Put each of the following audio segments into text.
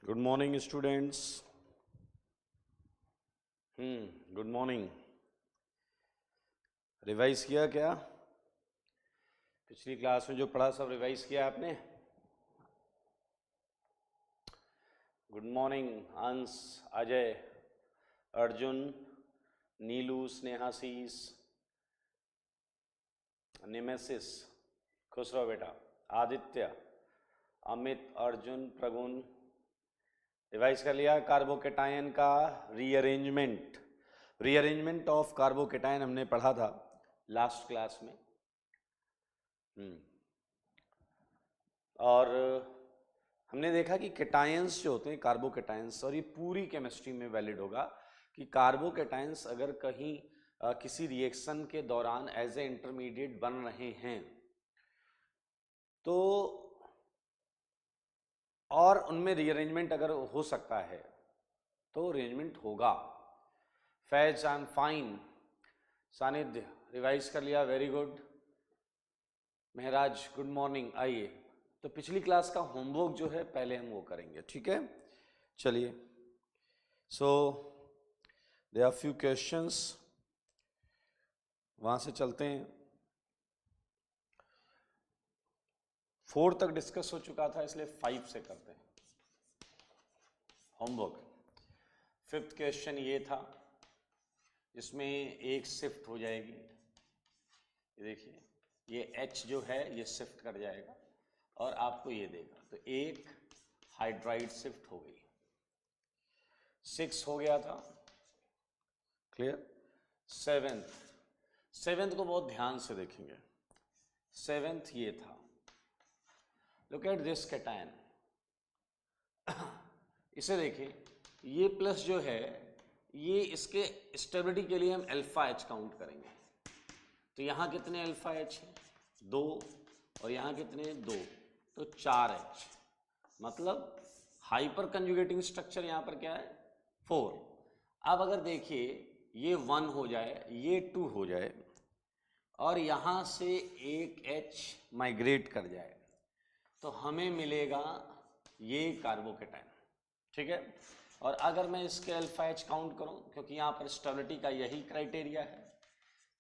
Good morning students. Good morning. Revise किया क्या? पिछली क्लास में जो पढ़ा सब रिवाइज किया आपने? गुड मॉर्निंग अंश, अजय, अर्जुन, नीलू, स्नेहाशीष, निमेसिस, खुश रहो बेटा, आदित्य, अमित, अर्जुन, प्रगुण। रिवाइज कर लिया? कार्बोकेटायन का रीअरेंजमेंट ऑफ कार्बोकेटायन हमने पढ़ा था लास्ट क्लास में। और हमने देखा कि केटायंस जो होते हैं, कार्बोकेटायंस, और ये पूरी केमिस्ट्री में वैलिड होगा कि कार्बोकेटायंस अगर कहीं किसी रिएक्शन के दौरान एज ए इंटरमीडिएट बन रहे हैं तो, और उनमें रीअरेंजमेंट अगर हो सकता है तो अरेंजमेंट होगा। फैज एंड फाइन, सानिध्य, रिवाइज कर लिया, वेरी गुड। महराज गुड मॉर्निंग। आइए, तो पिछली क्लास का होमवर्क जो है पहले हम वो करेंगे, ठीक है? चलिए, so there are few questions, वहां से चलते हैं। 4 तक डिस्कस हो चुका था, इसलिए 5 से करते हैं होमवर्क। 5th क्वेश्चन ये था, जिसमें एक शिफ्ट हो जाएगी। ये देखिए, ये H जो है ये शिफ्ट कर जाएगा और आपको ये देगा, तो एक हाइड्राइड शिफ्ट हो गई। 6 हो गया था, क्लियर? 7th को बहुत ध्यान से देखेंगे। 7th ये था, लुक एट दिस कैटायन। इसे देखिए, ये प्लस जो है ये इसके स्टेबिलिटी के लिए हम अल्फा H काउंट करेंगे। तो यहाँ कितने अल्फा H है? 2, और यहाँ कितने? 2, तो 4H। मतलब हाइपर कंजुगेटिंग स्ट्रक्चर यहाँ पर क्या है? 4। अब अगर देखिए ये 1 हो जाए, ये 2 हो जाए, और यहाँ से एक H माइग्रेट कर जाए, तो हमें मिलेगा ये कार्बोकेटायन, ठीक है? और अगर मैं इसके अल्फा H काउंट करूं, क्योंकि यहाँ पर स्टेबिलिटी का यही क्राइटेरिया है,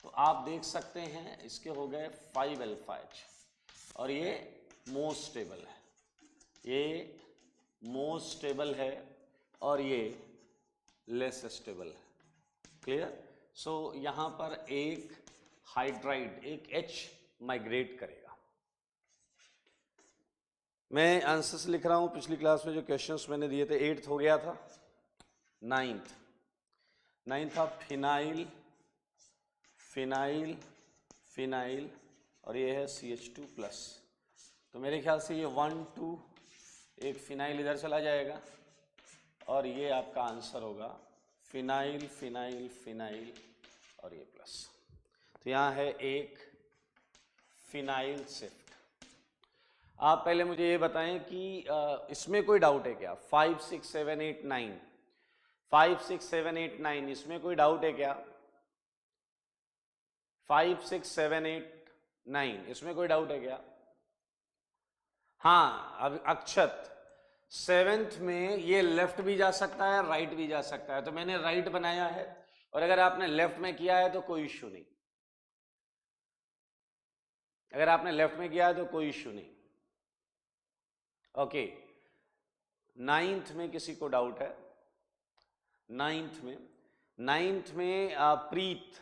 तो आप देख सकते हैं इसके हो गए 5 अल्फा H, और ये मोस्ट स्टेबल है, ये मोस्ट स्टेबल है, और ये लेस स्टेबल है, क्लियर? सो यहाँ पर एक हाइड्राइड, एक H माइग्रेट करेगा। मैं आंसर्स लिख रहा हूं, पिछली क्लास में जो क्वेश्चंस मैंने दिए थे। 8th हो गया था। 9th था फिनाइल, फिनाइल, फिनाइल, और ये है CH2 प्लस। तो मेरे ख्याल से ये 1 2 एक फिनाइल इधर चला जाएगा, और ये आपका आंसर होगा फिनाइल, फिनाइल, फिनाइल, और ये प्लस। तो यहाँ है एक फिनाइल शिफ्ट। आप पहले मुझे ये बताएं कि इसमें कोई डाउट है क्या? 5 6 7 8 9, 5 6 7 8 9, इसमें कोई डाउट है क्या? 5 6 7 8 9, इसमें कोई डाउट है क्या? हाँ, अब अक्षत 7th में ये लेफ्ट भी जा सकता है, राइट भी जा सकता है, तो मैंने राइट बनाया है, और अगर आपने लेफ्ट में किया है तो कोई इश्यू नहीं। अगर आपने लेफ्ट में किया है तो कोई इश्यू नहीं। ओके, 9th में किसी को डाउट है? 9th में प्रीत,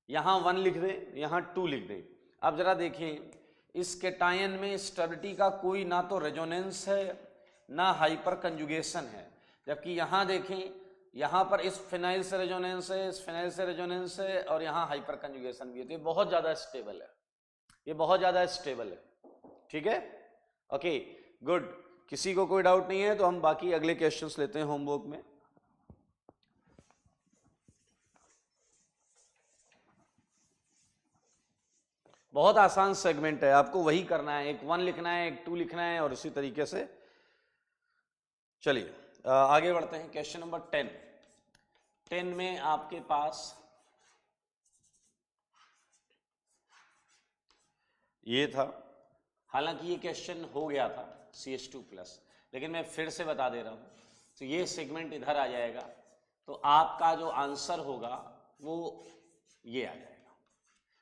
यहां 1 लिख दें, यहां 2 लिख दें। अब जरा देखें, इस कैटायन में स्टेबिलिटी का कोई ना तो रेजोनेंस है ना हाइपर कंजुगेशन है, जबकि यहां देखें, यहां पर इस फिनाइल से रेजोनेंस है, इस फिनाइल से रेजोनेंस है, और यहां हाइपर कंजुगेशन भी है। तो ये बहुत ज्यादा स्टेबल है, ये बहुत ज्यादा स्टेबल है, ठीक है? Okay, good. किसी को कोई डाउट नहीं है तो हम बाकी अगले क्वेश्चंस लेते हैं होमवर्क में। बहुत आसान सेगमेंट है, आपको वही करना है, एक 1 लिखना है, एक 2 लिखना है, और इसी तरीके से। चलिए आगे बढ़ते हैं। क्वेश्चन नंबर 10 में आपके पास ये था, हालांकि ये क्वेश्चन हो गया था CH2 प्लस, लेकिन मैं फिर से बता दे रहा हूँ। तो ये सेगमेंट इधर आ जाएगा, तो आपका जो आंसर होगा वो ये आ जाएगा।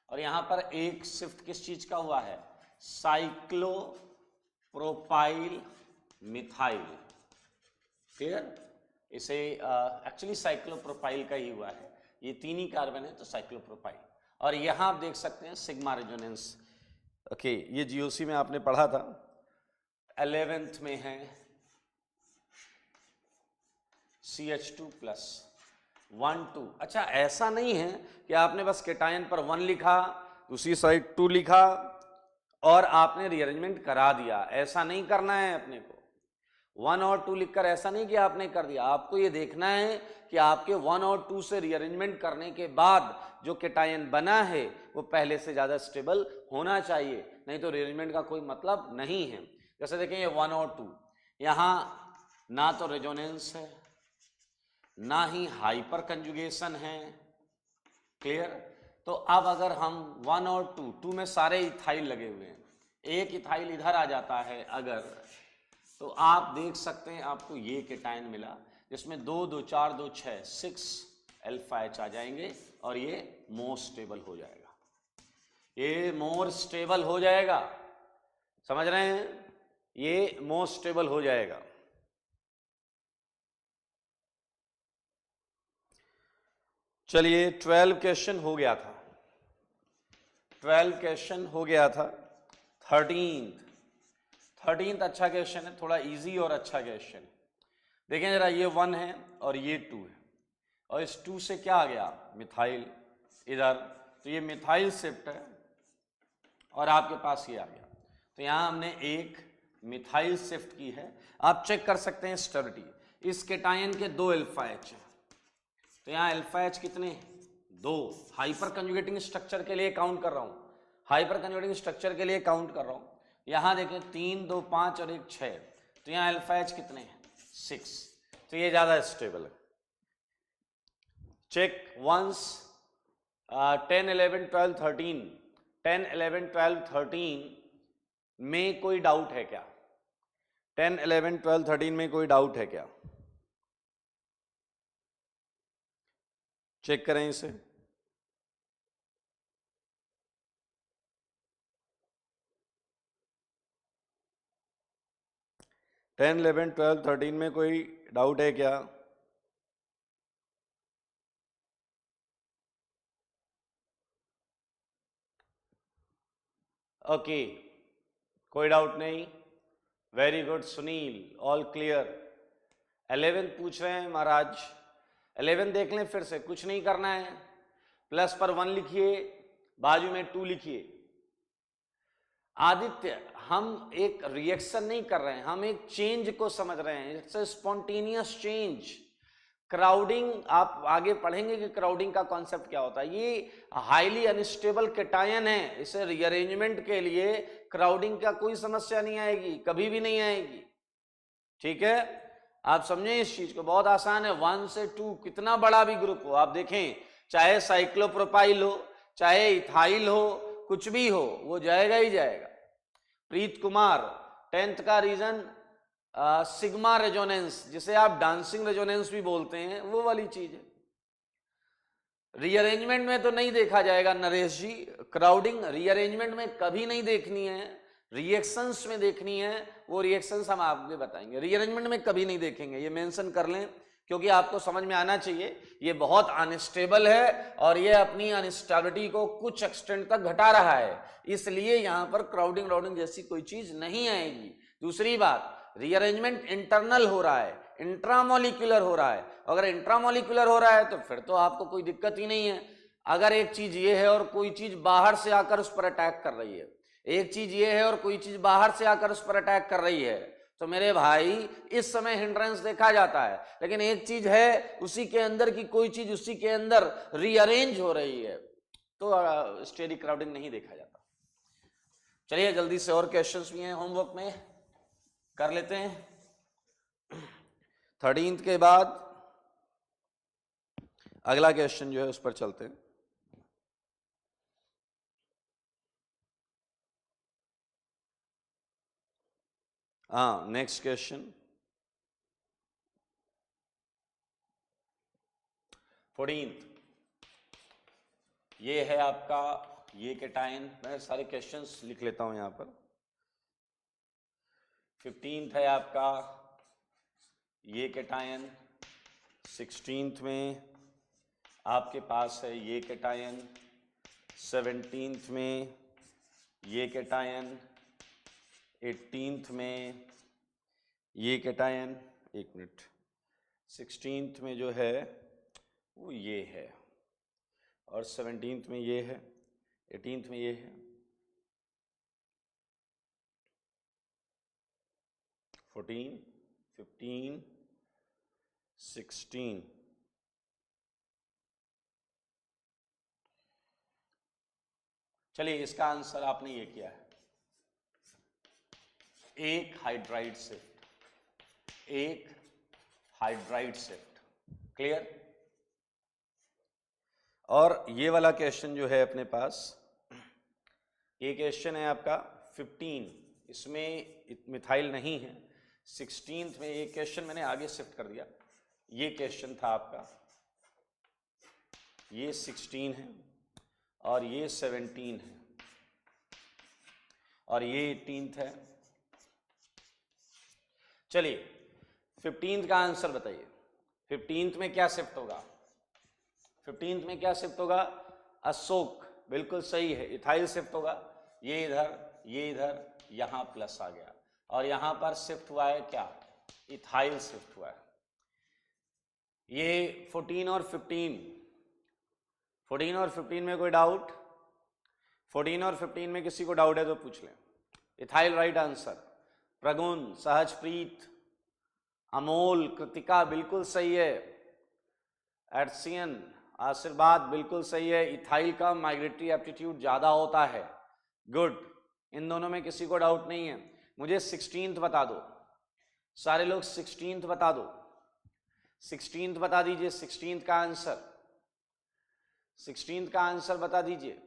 और यहाँ पर एक शिफ्ट किस चीज का हुआ है, साइक्लोप्रोपाइल मिथाइल। क्लियर? इसे एक्चुअली साइक्लोप्रोपाइल का ही हुआ है, ये 3 ही कार्बन है तो साइक्लोप्रोपाइल। और यहाँ आप देख सकते हैं सिग्मा रेजोनेंस। ओके, ये जीओसी में आपने पढ़ा था, 11th में है CH2+, 1 2। अच्छा, ऐसा नहीं है कि आपने बस केटायन पर 1 लिखा, दूसरी साइड 2 लिखा और आपने रीअरेंजमेंट करा दिया। ऐसा नहीं करना है अपने को। 1 और 2 लिखकर ऐसा नहीं कि आपने कर दिया। आपको ये देखना है कि आपके 1 और 2 से रीअरेंजमेंट करने के बाद जो केटायन बना है वो पहले से ज्यादा स्टेबल होना चाहिए, नहीं तो रीअरेंजमेंट का कोई मतलब नहीं है। जैसे देखें ये 1 और 2, यहां ना तो रेजोनेंस है ना ही हाइपर कंजुगेशन है। क्लियर? तो अब अगर हम 1 और 2 में सारे इथाइल लगे हुए हैं, एक इथाइल इधर आ जाता है अगर, तो आप देख सकते हैं आपको ये केटायन मिला जिसमें 2 2 4 2 6 6 अल्फा H आ जाएंगे और ये मोर स्टेबल हो जाएगा। ये मोर स्टेबल हो जाएगा, समझ रहे हैं? ये मोर स्टेबल हो जाएगा। चलिए 12 क्वेश्चन हो गया था, 12 क्वेश्चन हो गया था। 13th अच्छा क्वेश्चन है, थोड़ा इजी और अच्छा क्वेश्चन है। देखें जरा, ये 1 है और ये 2 है, और इस 2 से क्या आ गया, मिथाइल इधर, तो ये मिथाइल शिफ्ट है और आपके पास ये आ गया। तो यहां हमने एक मिथाइल शिफ्ट की है। आप चेक कर सकते हैं स्टेबिलिटी, इस केटायन के 2 अल्फा H है, तो यहाँ अल्फा H कितने, 2। हाइपर कंजुगेटिंग स्ट्रक्चर के लिए काउंट कर रहा हूं, हाइपर कंजुगेटिंग स्ट्रक्चर के लिए काउंट कर रहा हूं। यहां देखें 3 2 5 और 1 6, तो यहाँ अल्फा H कितने हैं, 6, तो ये ज्यादा स्टेबल है। चेक वंस 10 11 12 13, 10 11 12 13 में कोई डाउट है क्या, 10 11 12 13 में कोई डाउट है क्या, चेक करें इसे। 10 11 12 13 में कोई डाउट है क्या? ओके, कोई डाउट नहीं, very good Sunil, all clear. 11 पूछ रहे हैं महाराज, 11 देख लें फिर से, कुछ नहीं करना है, प्लस पर 1 लिखिए, बाजू में 2 लिखिए। आदित्य, हम एक रिएक्शन नहीं कर रहे हैं, हम एक चेंज को समझ रहे हैं, it's a spontaneous change. Crowding आप आगे पढ़ेंगे कि क्राउडिंग का कॉन्सेप्ट क्या होता है। ये हाईली अनस्टेबल केटायन है, इसे रीअरेंजमेंट के लिए क्राउडिंग का कोई समस्या नहीं आएगी, कभी भी नहीं आएगी। ठीक है, आप समझें इस चीज को, बहुत आसान है। 1 से 2 कितना बड़ा भी ग्रुप हो, आप देखें, चाहे साइक्लोप्रोपाइल हो, चाहे इथाइल हो, कुछ भी हो, वो जाएगा ही जाएगा। प्रीत कुमार, 10th का रीजन सिग्मा रेजोनेंस, जिसे आप डांसिंग रेजोनेंस भी बोलते हैं, वो वाली चीज है। रीअरेंजमेंट में तो नहीं देखा जाएगा नरेश जी, क्राउडिंग रीअरेंजमेंट में कभी नहीं देखनी है, रिएक्शंस में देखनी है, वो रिएक्शंस हम आगे बताएंगे, रीअरेंजमेंट में कभी नहीं देखेंगे, ये मेंशन कर लें, क्योंकि आपको समझ में आना चाहिए ये बहुत अनस्टेबल है और ये अपनी अनस्टेबिलिटी को कुछ एक्सटेंट तक घटा रहा है, इसलिए यहां पर क्राउडिंग राउडिंग जैसी कोई चीज नहीं आएगी। दूसरी बात, रीअरेंजमेंट इंटरनल हो रहा है, इंट्रामोलिकुलर हो रहा है। अगर इंट्रामोलिकुलर हो रहा है तो फिर तो आपको कोई दिक्कत ही नहीं है। अगर एक चीज ये है और कोई चीज बाहर से आकर उस पर अटैक कर रही है, एक चीज ये है और कोई चीज बाहर से आकर उस पर अटैक कर रही है, तो मेरे भाई इस समय हिंड्रेंस देखा जाता है। लेकिन एक चीज है उसी के अंदर की कोई चीज उसी के अंदर रीअरेंज हो रही है, तो स्टेरिक क्राउडिंग नहीं देखा जाता। चलिए जल्दी से, और क्वेश्चंस भी हैं होमवर्क में, कर लेते हैं। 13th के बाद अगला क्वेश्चन जो है उस पर चलते हैं। हाँ, नेक्स्ट क्वेश्चन 14th ये है आपका ये कैटायन। मैं सारे क्वेश्चंस लिख लेता हूं यहां पर। 15th है आपका ये कैटायन। 16th में आपके पास है ये कैटायन। 17th में ये कैटायन। 18th में ये कैटायन। एक मिनट, 16th में जो है वो ये है, और 17th में ये है, 18th में ये है, 14, 15, 16। चलिए इसका आंसर आपने ये किया है, एक हाइड्राइड शिफ्ट, एक हाइड्राइड शिफ्ट। क्लियर? और ये वाला क्वेश्चन जो है अपने पास, ये क्वेश्चन है आपका 15, इसमें मिथाइल नहीं है। 16th में ये क्वेश्चन मैंने आगे शिफ्ट कर दिया। ये क्वेश्चन था आपका, ये 16 है और ये 17 है और ये 18th है। चलिए 15th का आंसर बताइए। 15th में क्या शिफ्ट होगा? 15th में क्या शिफ्ट होगा? अशोक, बिल्कुल सही है, इथाइल शिफ्ट होगा। ये इधर, ये इधर, यहां प्लस आ गया और यहां पर शिफ्ट हुआ है क्या? इथाइल शिफ्ट हुआ है। ये 14 और 15, 14 और 15 में कोई डाउट? 14 और 15 में किसी को डाउट है तो पूछ लें। Ethyl right answer. प्रगुण, सहजप्रीत, अमोल, कृतिका बिल्कुल सही है। एडसियन, आशीर्वाद बिल्कुल सही है। इथाइल का माइग्रेटरी एप्टीट्यूड ज्यादा होता है। गुड, इन दोनों में किसी को डाउट नहीं है। मुझे 16th बता दो, सारे लोग 16th बता दो। 16th बता दीजिए, 16th का आंसर, 16th का आंसर बता दीजिए।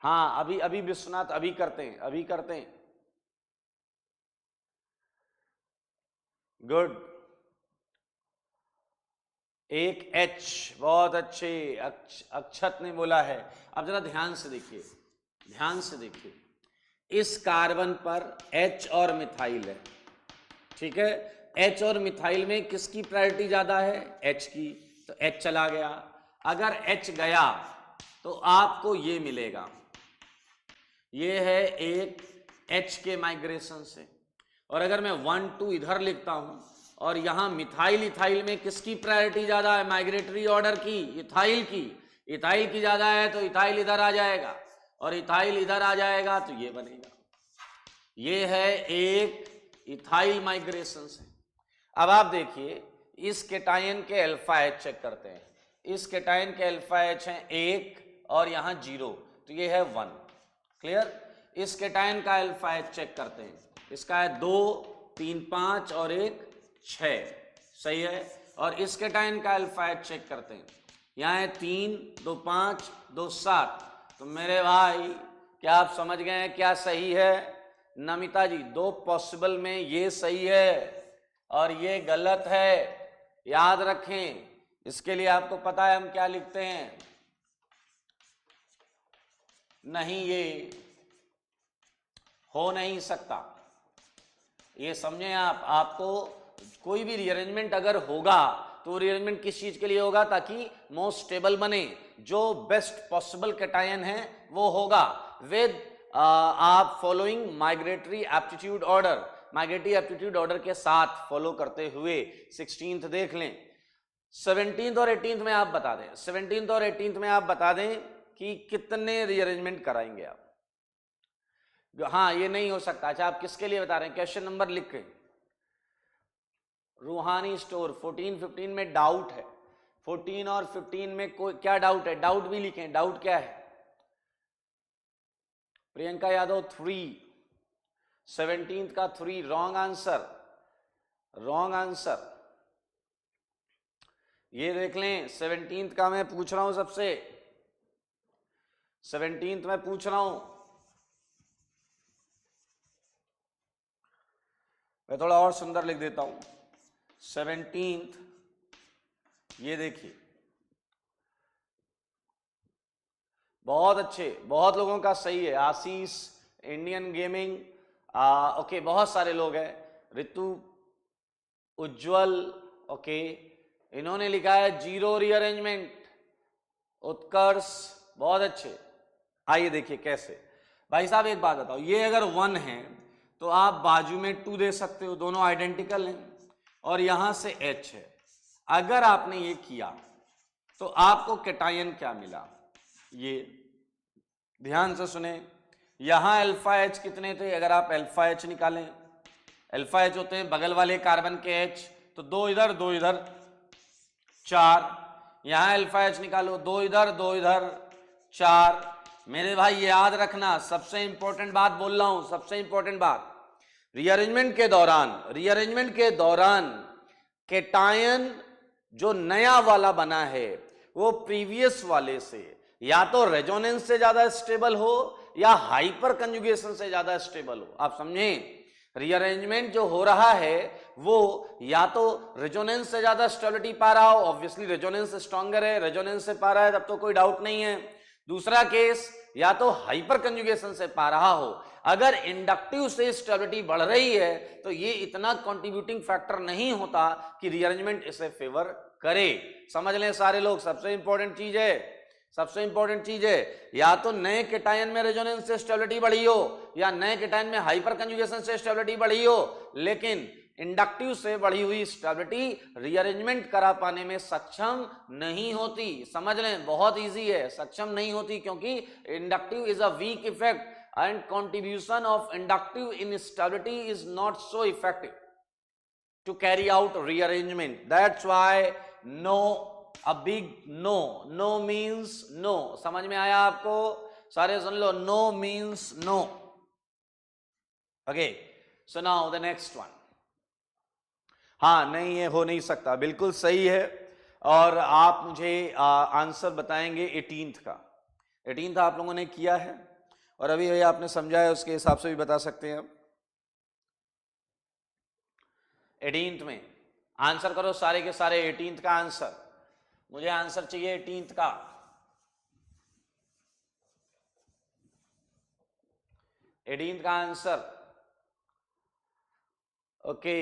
हाँ अभी अभी विश्वनाथ अभी करते हैं, अभी करते हैं। गुड, एक H, बहुत अच्छे। अक्षत ने बोला है। अब जरा ध्यान से देखिए, ध्यान से देखिए, इस कार्बन पर H और मिथाइल है, ठीक है। H और मिथाइल में किसकी प्रायोरिटी ज्यादा है? H की, तो H चला गया। अगर H गया तो आपको ये मिलेगा, ये है एक H के माइग्रेशन से। और अगर मैं 1 2 इधर लिखता हूं और यहां मिथाइल इथाइल में किसकी प्रायोरिटी ज्यादा है? माइग्रेटरी ऑर्डर की, इथाइल की। इथाइल की ज्यादा है तो इथाइल इधर आ जाएगा और इथाइल इधर आ जाएगा तो ये बनेगा। ये है एक इथाइल माइग्रेशन से। अब आप देखिए इस केटायन के अल्फा एच चेक करते हैं। इस केटायन के अल्फा एच है 1 और यहां 0, तो ये है 1। क्लियर? इस केटायन का अल्फा एच चेक करते हैं। इसका है 2 3 5 और 1 6, सही है। और इस केटायन का अल्फा एच चेक करते हैं। यहाँ है 3 2 5 2 7। तो मेरे भाई क्या आप समझ गए हैं क्या सही है? नमिता जी, 2 पॉसिबल में ये सही है और ये गलत है, याद रखें। इसके लिए आपको पता है हम क्या लिखते हैं? नहीं, ये हो नहीं सकता, ये समझें आप। आपको कोई भी रीअरेंजमेंट अगर होगा तो रीअरेंजमेंट किस चीज के लिए होगा? ताकि मोस्ट स्टेबल बने, जो बेस्ट पॉसिबल कैटायन है वो होगा विद आप following migratory aptitude order, migratory aptitude order के साथ फॉलो करते हुए। 16th देख लें। 17th और 18th में आप बता दें, 17th और 18th में आप बता दें कि कितने रीअरेंजमेंट कराएंगे आप। हाँ ये नहीं हो सकता। अच्छा आप किसके लिए बता रहे हैं? क्वेश्चन नंबर लिख के। रूहानी स्टोर 14 15 में डाउट है। 14 और 15 में कोई क्या डाउट है? डाउट भी लिखें, डाउट क्या है? प्रियंका यादव 3, 17th का 3 रॉन्ग आंसर, रॉन्ग आंसर। ये देख लें 17th का मैं पूछ रहा हूं सबसे, 17th में पूछ रहा हूं। मैं थोड़ा और सुंदर लिख देता हूं। 17th, ये देखिए बहुत अच्छे, बहुत लोगों का सही है। आशीष, इंडियन गेमिंग, ओके, बहुत सारे लोग हैं। ऋतु, उज्जवल, ओके, इन्होंने लिखा है जीरो रीअरेंजमेंट। उत्कर्ष, बहुत अच्छे। आइए देखिए कैसे। भाई साहब एक बात बताओ, ये अगर 1 है तो आप बाजू में 2 दे सकते हो, दोनों आइडेंटिकल हैं, और यहां से H है। अगर आपने ये किया तो आपको कैटायन क्या मिला, ये ध्यान से सुने। यहां अल्फा H कितने थे, अगर आप अल्फा H निकालें, अल्फा H होते हैं बगल वाले कार्बन के H, तो 2 इधर 2 इधर 4। यहां अल्फा H निकालो, 2 इधर 2 इधर 4। मेरे भाई याद रखना, सबसे इंपॉर्टेंट बात बोल रहा हूं, सबसे इंपॉर्टेंट बात, रीअरेंजमेंट के दौरान कैटायन जो नया वाला बना है वो प्रीवियस वाले से या तो रेजोनेंस से ज्यादा स्टेबल हो या हाइपर कंजुगेशन से ज्यादा स्टेबल हो। आप समझें, रीअरेंजमेंट जो हो रहा है वो या तो रेजोनेंस से ज्यादा स्टेबिलिटी पा रहा हो, ऑब्वियसली रेजोनेंस स्ट्रॉन्गर है, रेजोनेंस से पा रहा है तब तो कोई डाउट नहीं है। दूसरा केस, या तो हाइपर कंजुगेशन से पा रहा हो। अगर इंडक्टिव से स्टेबिलिटी बढ़ रही है तो ये इतना कंट्रीब्यूटिंग फैक्टर नहीं होता कि रीअरेंजमेंट इसे फेवर करे। समझ लें सारे लोग, सबसे इंपॉर्टेंट चीज है, या तो नए कैटायन में रेजोनेंस से स्टेबिलिटी बढ़ी हो या नए कैटायन में हाइपर कंजुगेशन से स्टेबिलिटी बढ़ी हो, लेकिन इंडक्टिव से बढ़ी हुई स्टेबिलिटी रीअरेंजमेंट करा पाने में सक्षम नहीं होती। समझ लें, बहुत इजी है, सक्षम नहीं होती, क्योंकि inductive is a weak effect and contribution of inductive instability is not so effective to carry out rearrangement. That's why no, a big no, no means no. समझ में आया आपको? सारे सुन लो, no means no. Okay, so now the next one. हाँ, नहीं, ये हो नहीं सकता, बिल्कुल सही है। और आप मुझे आंसर बताएंगे 18th का। 18th आप लोगों ने किया है और अभी अभी आपने समझा है, उसके हिसाब से भी बता सकते हैं। 18th में आंसर करो सारे के सारे। 18th का आंसर, मुझे आंसर चाहिए 18th का। 18th का आंसर, ओके,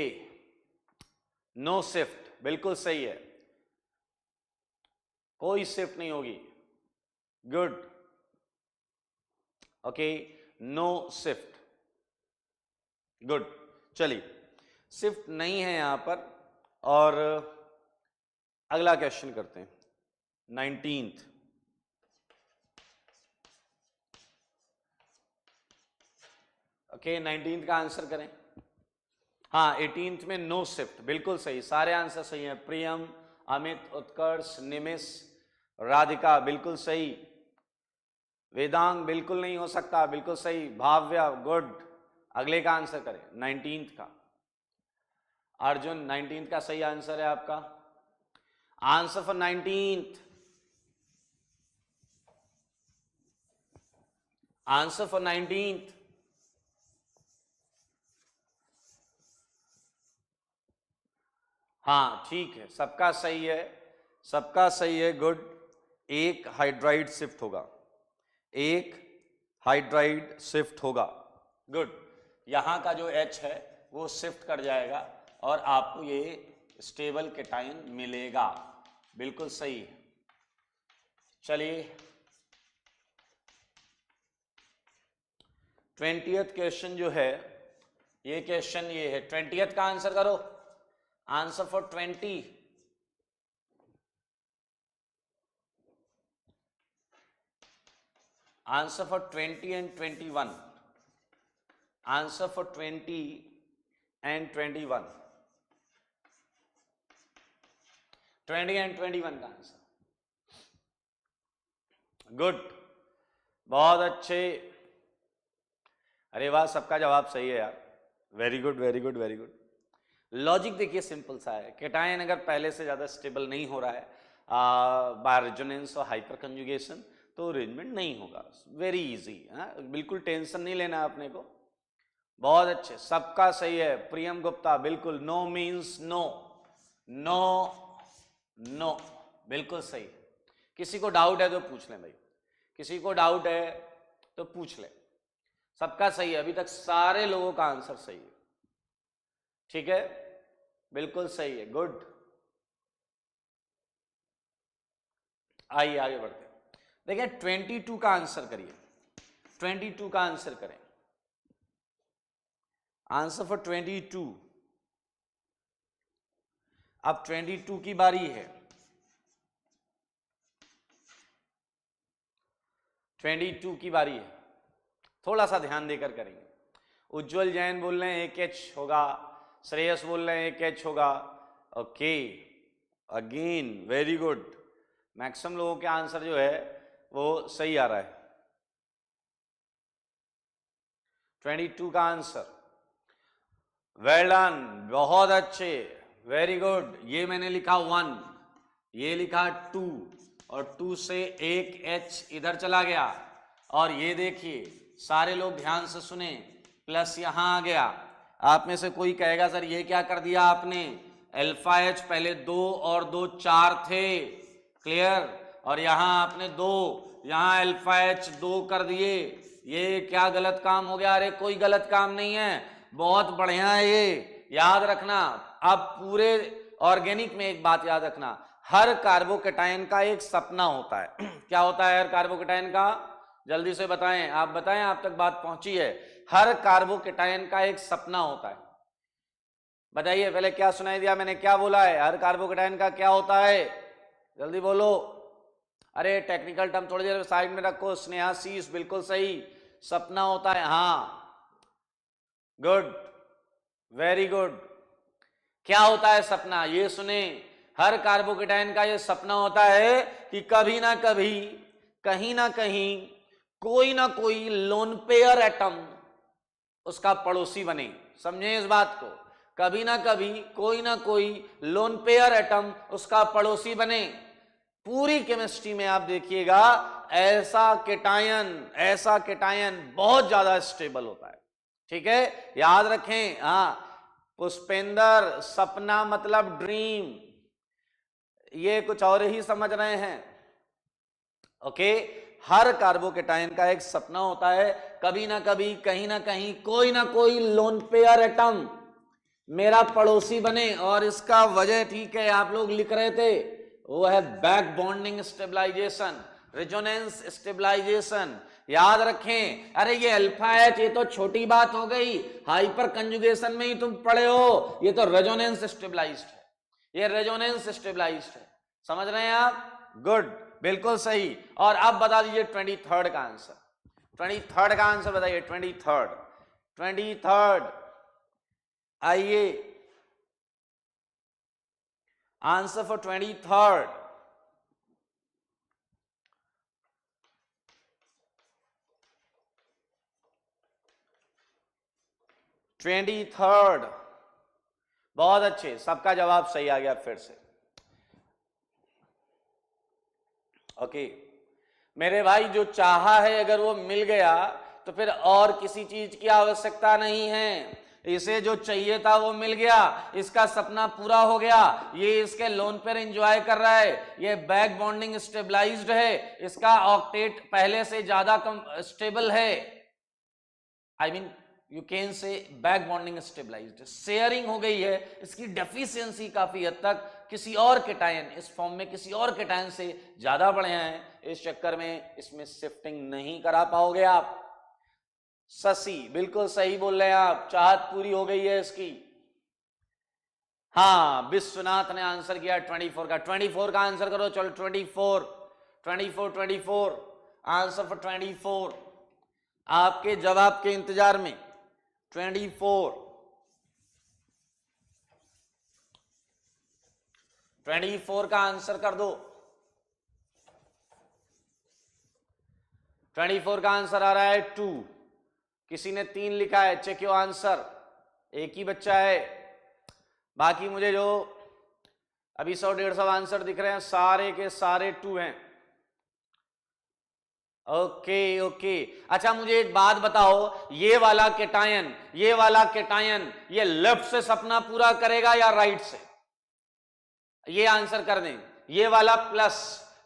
नो शिफ्ट, बिल्कुल सही है, कोई शिफ्ट नहीं होगी। Good, okay, no shift, good. चलिए, शिफ्ट नहीं है यहां पर, और अगला क्वेश्चन करते हैं। 19th, ओके, 19th का आंसर करें। हाँ, 18th में नो शिफ्ट, बिल्कुल सही, सारे आंसर सही हैं। प्रियम, अमित, उत्कर्ष, निमिष, राधिका, बिल्कुल सही। वेदांग, बिल्कुल नहीं हो सकता, बिल्कुल सही। भाव्या, गुड। अगले का आंसर करें, 19th का। अर्जुन, 19th का सही आंसर है आपका। Answer for 19th, answer for 19th, हाँ ठीक है, सबका सही है, सबका सही है, गुड। एक हाइड्राइड शिफ्ट होगा, एक हाइड्राइड शिफ्ट होगा, गुड। यहां का जो H है वो शिफ्ट कर जाएगा और आपको ये स्टेबल कैटायन मिलेगा, बिल्कुल सही है। चलिए 20th क्वेश्चन जो है, ये क्वेश्चन ये है। 20th का आंसर करो। Answer for 20, answer for 20 and 21, answer for 20 and 21, 20 and 21 का आंसर, गुड, बहुत अच्छे। अरे वाह, सबका जवाब सही है यार, very good very good very good. Logic देखिए सिंपल सा है, कैटायन अगर पहले से ज्यादा स्टेबल नहीं हो रहा है बाय रेजोनेंस और हाइपर कंजुगेशन, तो अरेंजमेंट नहीं होगा। वेरी इजी, बिल्कुल टेंशन नहीं लेना अपने को। बहुत अच्छे, सबका सही है। प्रियम गुप्ता, बिल्कुल, no means no, no no, बिल्कुल सही। किसी को डाउट है तो पूछ लें भाई, किसी को डाउट है तो पूछ ले। सबका सही है, अभी तक सारे लोगों का आंसर सही है। ठीक है, बिल्कुल सही है, गुड। आइए आगे बढ़ते हैं। देखिए 22 का आंसर करिए, 22 का आंसर करें। Answer for 22। अब 22 की बारी है। 22 की बारी है, थोड़ा सा ध्यान देकर करेंगे। उज्जवल जैन बोल रहे हैं 1H होगा, श्रेयस बोल रहे हैं 1H होगा। Okay, again very good. Maximum लोगों के आंसर जो है वो सही आ रहा है। 22 का आंसर, वेल डन, बहुत अच्छे, वेरी गुड। ये मैंने लिखा 1, ये लिखा 2, और 2 से एक H इधर चला गया। और ये देखिए, सारे लोग ध्यान से सुने, प्लस यहां आ गया। आप में से कोई कहेगा सर ये क्या कर दिया आपने, अल्फा H पहले 2 और 2 4 थे, क्लियर, और यहां आपने 2, यहां अल्फा H 2 कर दिए, ये क्या गलत काम हो गया। अरे कोई गलत काम नहीं है, बहुत बढ़िया है, ये याद रखना। अब पूरे ऑर्गेनिक में एक बात याद रखना, हर कार्बोकेटायन का एक सपना होता है। क्या होता है हर कार्बोकेटायन का, जल्दी से बताएं, आप बताएं, आप तक बात पहुंची है। हर कार्बोकेटायन का एक सपना होता है, बताइए पहले क्या सुनाई दिया मैंने, क्या बोला है, हर कार्बोकेटायन का क्या होता है, जल्दी बोलो। अरे टेक्निकल टर्म थोड़ी देर साइड में रखो। स्नेहा शीश, बिल्कुल सही, सपना होता है, हाँ, गुड, वेरी गुड। क्या होता है सपना, ये सुने, हर कार्बोकेटायन का ये सपना होता है कि कभी ना कभी, कहीं ना कहीं, कोई ना कोई लोन पेयर एटम उसका पड़ोसी बने। समझे इस बात को, कभी ना कभी कोई ना कोई लोन पेयर एटम उसका पड़ोसी बने। पूरी केमिस्ट्री में आप देखिएगा, ऐसा केटायन बहुत ज्यादा स्टेबल होता है। ठीक है, याद रखें। हाँ पुष्पेंद्र, सपना मतलब ड्रीम, ये कुछ और ही समझ रहे हैं। ओके, हर कार्बोकेटायन का एक सपना होता है, कभी ना कभी, कहीं ना कहीं, कोई ना कोई लोन पेयर एटम मेरा पड़ोसी बने। और इसका वजह, ठीक है, आप लोग लिख रहे थे, वो है back bonding stabilisation, resonance stabilisation. याद रखें, अरे ये अल्फा H ये तो छोटी बात हो गई, हाइपर कंजुगेशन में ही तुम पढ़े हो, ये तो रेजोनेंस स्टेबलाइज्ड है, ये रेजोनेंस स्टेबलाइज्ड है। समझ रहे हैं आप, गुड, बिल्कुल सही। और अब बता दीजिए 23rd का आंसर, 23rd का आंसर बताइए, 23rd। आइए, आंसर फॉर 23rd, बहुत अच्छे, सबका जवाब सही आ गया फिर से। ओके मेरे भाई, जो चाहा है अगर वो मिल गया तो फिर और किसी चीज की आवश्यकता नहीं है। इसे जो चाहिए था वो मिल गया, इसका सपना पूरा हो गया, ये इसके लोन पर एंजॉय कर रहा है, ये बैक बॉन्डिंग स्टेबलाइज्ड है, इसका ऑक्टेट पहले से ज्यादा स्टेबल है। I mean you can say back bonding stabilised, sharing हो गई है, इसकी डेफिशिएंसी काफी हद तक किसी और केटायन, इस फॉर्म में किसी और केटायन से ज्यादा बढ़िया है, इस चक्कर में इसमें शिफ्टिंग नहीं करा पाओगे आप। शशि, बिल्कुल सही बोल रहे हैं आप, चाहत पूरी हो गई है इसकी। हाँ विश्वनाथ ने आंसर किया 24 का, 24 का आंसर करो, चलो 24 आंसर फॉर 24, आपके जवाब के इंतजार में। 24 का आंसर कर दो। 24 का आंसर आ रहा है 2, किसी ने 3 लिखा है, चेक योर आंसर, एक ही बच्चा है। बाकी मुझे जो अभी 100-150 आंसर दिख रहे हैं सारे के सारे 2 हैं। ओके अच्छा मुझे एक बात बताओ, ये वाला केटायन ये लेफ्ट से सपना पूरा करेगा या राइट से? ये आंसर कर दें। ये वाला प्लस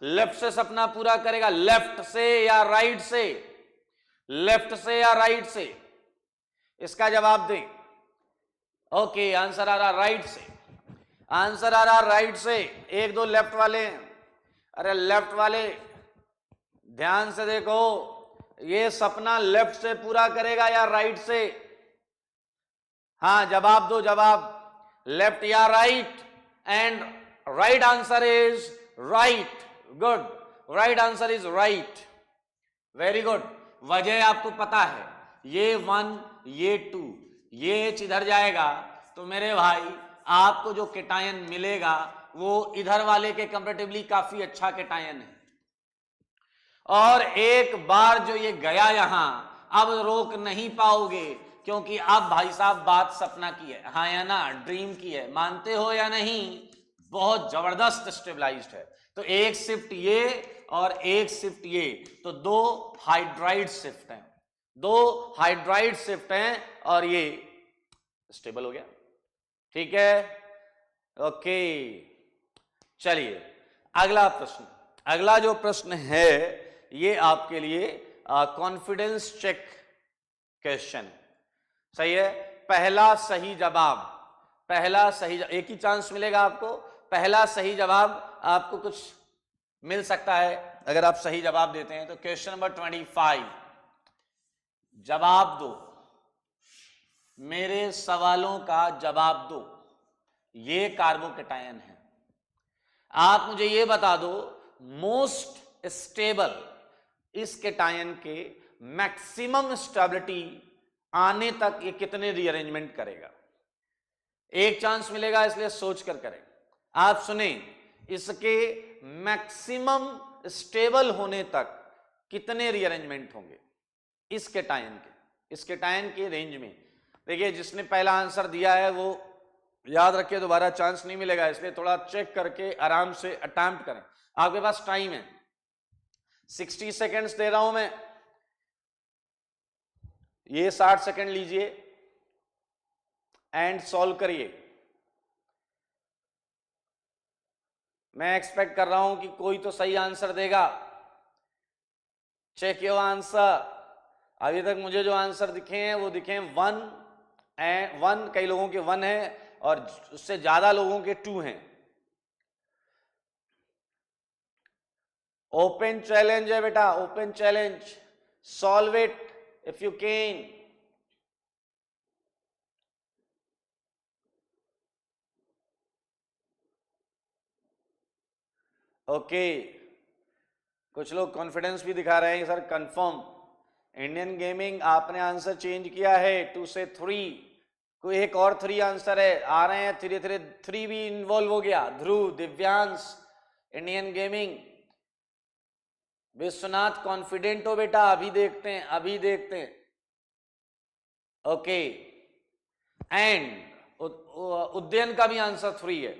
लेफ्ट से सपना पूरा करेगा, लेफ्ट से या राइट से, लेफ्ट से या राइट से, इसका जवाब दें। ओके, आंसर आ रहा राइट से, आंसर आ रहा राइट से। एक दो लेफ्ट वाले, अरे लेफ्ट वाले ध्यान से देखो, ये सपना लेफ्ट से पूरा करेगा या राइट से? हाँ, जवाब दो, जवाब, लेफ्ट या right. And right answer is right, good, right answer is right, very good. वजह आपको पता है, ये 1 ये 2 ये H इधर जाएगा तो मेरे भाई आपको जो केटायन मिलेगा वो इधर वाले के कंपैरेटिवली काफी अच्छा केटायन है। और एक बार जो ये गया यहां, अब रोक नहीं पाओगे, क्योंकि अब भाई साहब बात सपना की है, हाँ या ना, ड्रीम की है, मानते हो या नहीं? बहुत जबरदस्त स्टेबलाइज्ड है। तो एक शिफ्ट ये और एक शिफ्ट ये, तो 2 हाइड्राइड शिफ्ट हैं, 2 हाइड्राइड शिफ्ट हैं और ये स्टेबल हो गया। ठीक है, ओके। चलिए अगला प्रश्न, अगला जो प्रश्न है ये आपके लिए कॉन्फिडेंस चेक क्वेश्चन, सही है। पहला सही जवाब, पहला सही, एक ही चांस मिलेगा आपको, पहला सही जवाब आपको कुछ मिल सकता है अगर आप सही जवाब देते हैं। तो क्वेश्चन नंबर 25, जवाब दो, मेरे सवालों का जवाब दो। ये कार्बोकेटायन है, आप मुझे ये बता दो मोस्ट स्टेबल इस केटायन के मैक्सिमम स्टेबिलिटी आने तक ये कितने रीअरेंजमेंट करेगा। एक चांस मिलेगा, इसलिए सोच कर करें। आप सुने, इसके मैक्सिमम स्टेबल होने तक कितने रीअरेंजमेंट होंगे इस केटायन के, इस केटायन के रेंज में। देखिए, जिसने पहला आंसर दिया है वो याद रखिए, दोबारा चांस नहीं मिलेगा, इसलिए थोड़ा चेक करके आराम से अटेम्प्ट करें। आपके पास टाइम है, 60 सेकेंड्स दे रहा हूं मैं, ये 60 सेकेंड लीजिए एंड सॉल्व करिए। मैं एक्सपेक्ट कर रहा हूं कि कोई तो सही आंसर देगा। Check your answer. अभी तक मुझे जो आंसर दिखे हैं वो दिखे हैं 1, कई लोगों के 1 है और उससे ज्यादा लोगों के 2 हैं। ओपन चैलेंज है बेटा, open challenge, solve it if you can. Okay, कुछ लोग कॉन्फिडेंस भी दिखा रहे हैं सर कंफर्म। इंडियन गेमिंग आपने आंसर चेंज किया है 2 से 3, कोई एक और 3 आंसर है, आ रहे हैं धीरे धीरे, 3 भी इन्वॉल्व हो गया। Dhruv, Divyansh, Indian gaming, Vishwanath, confident हो बेटा? अभी देखते हैं, अभी देखते हैं। ओके, एंड उद्यन का भी आंसर 3 है,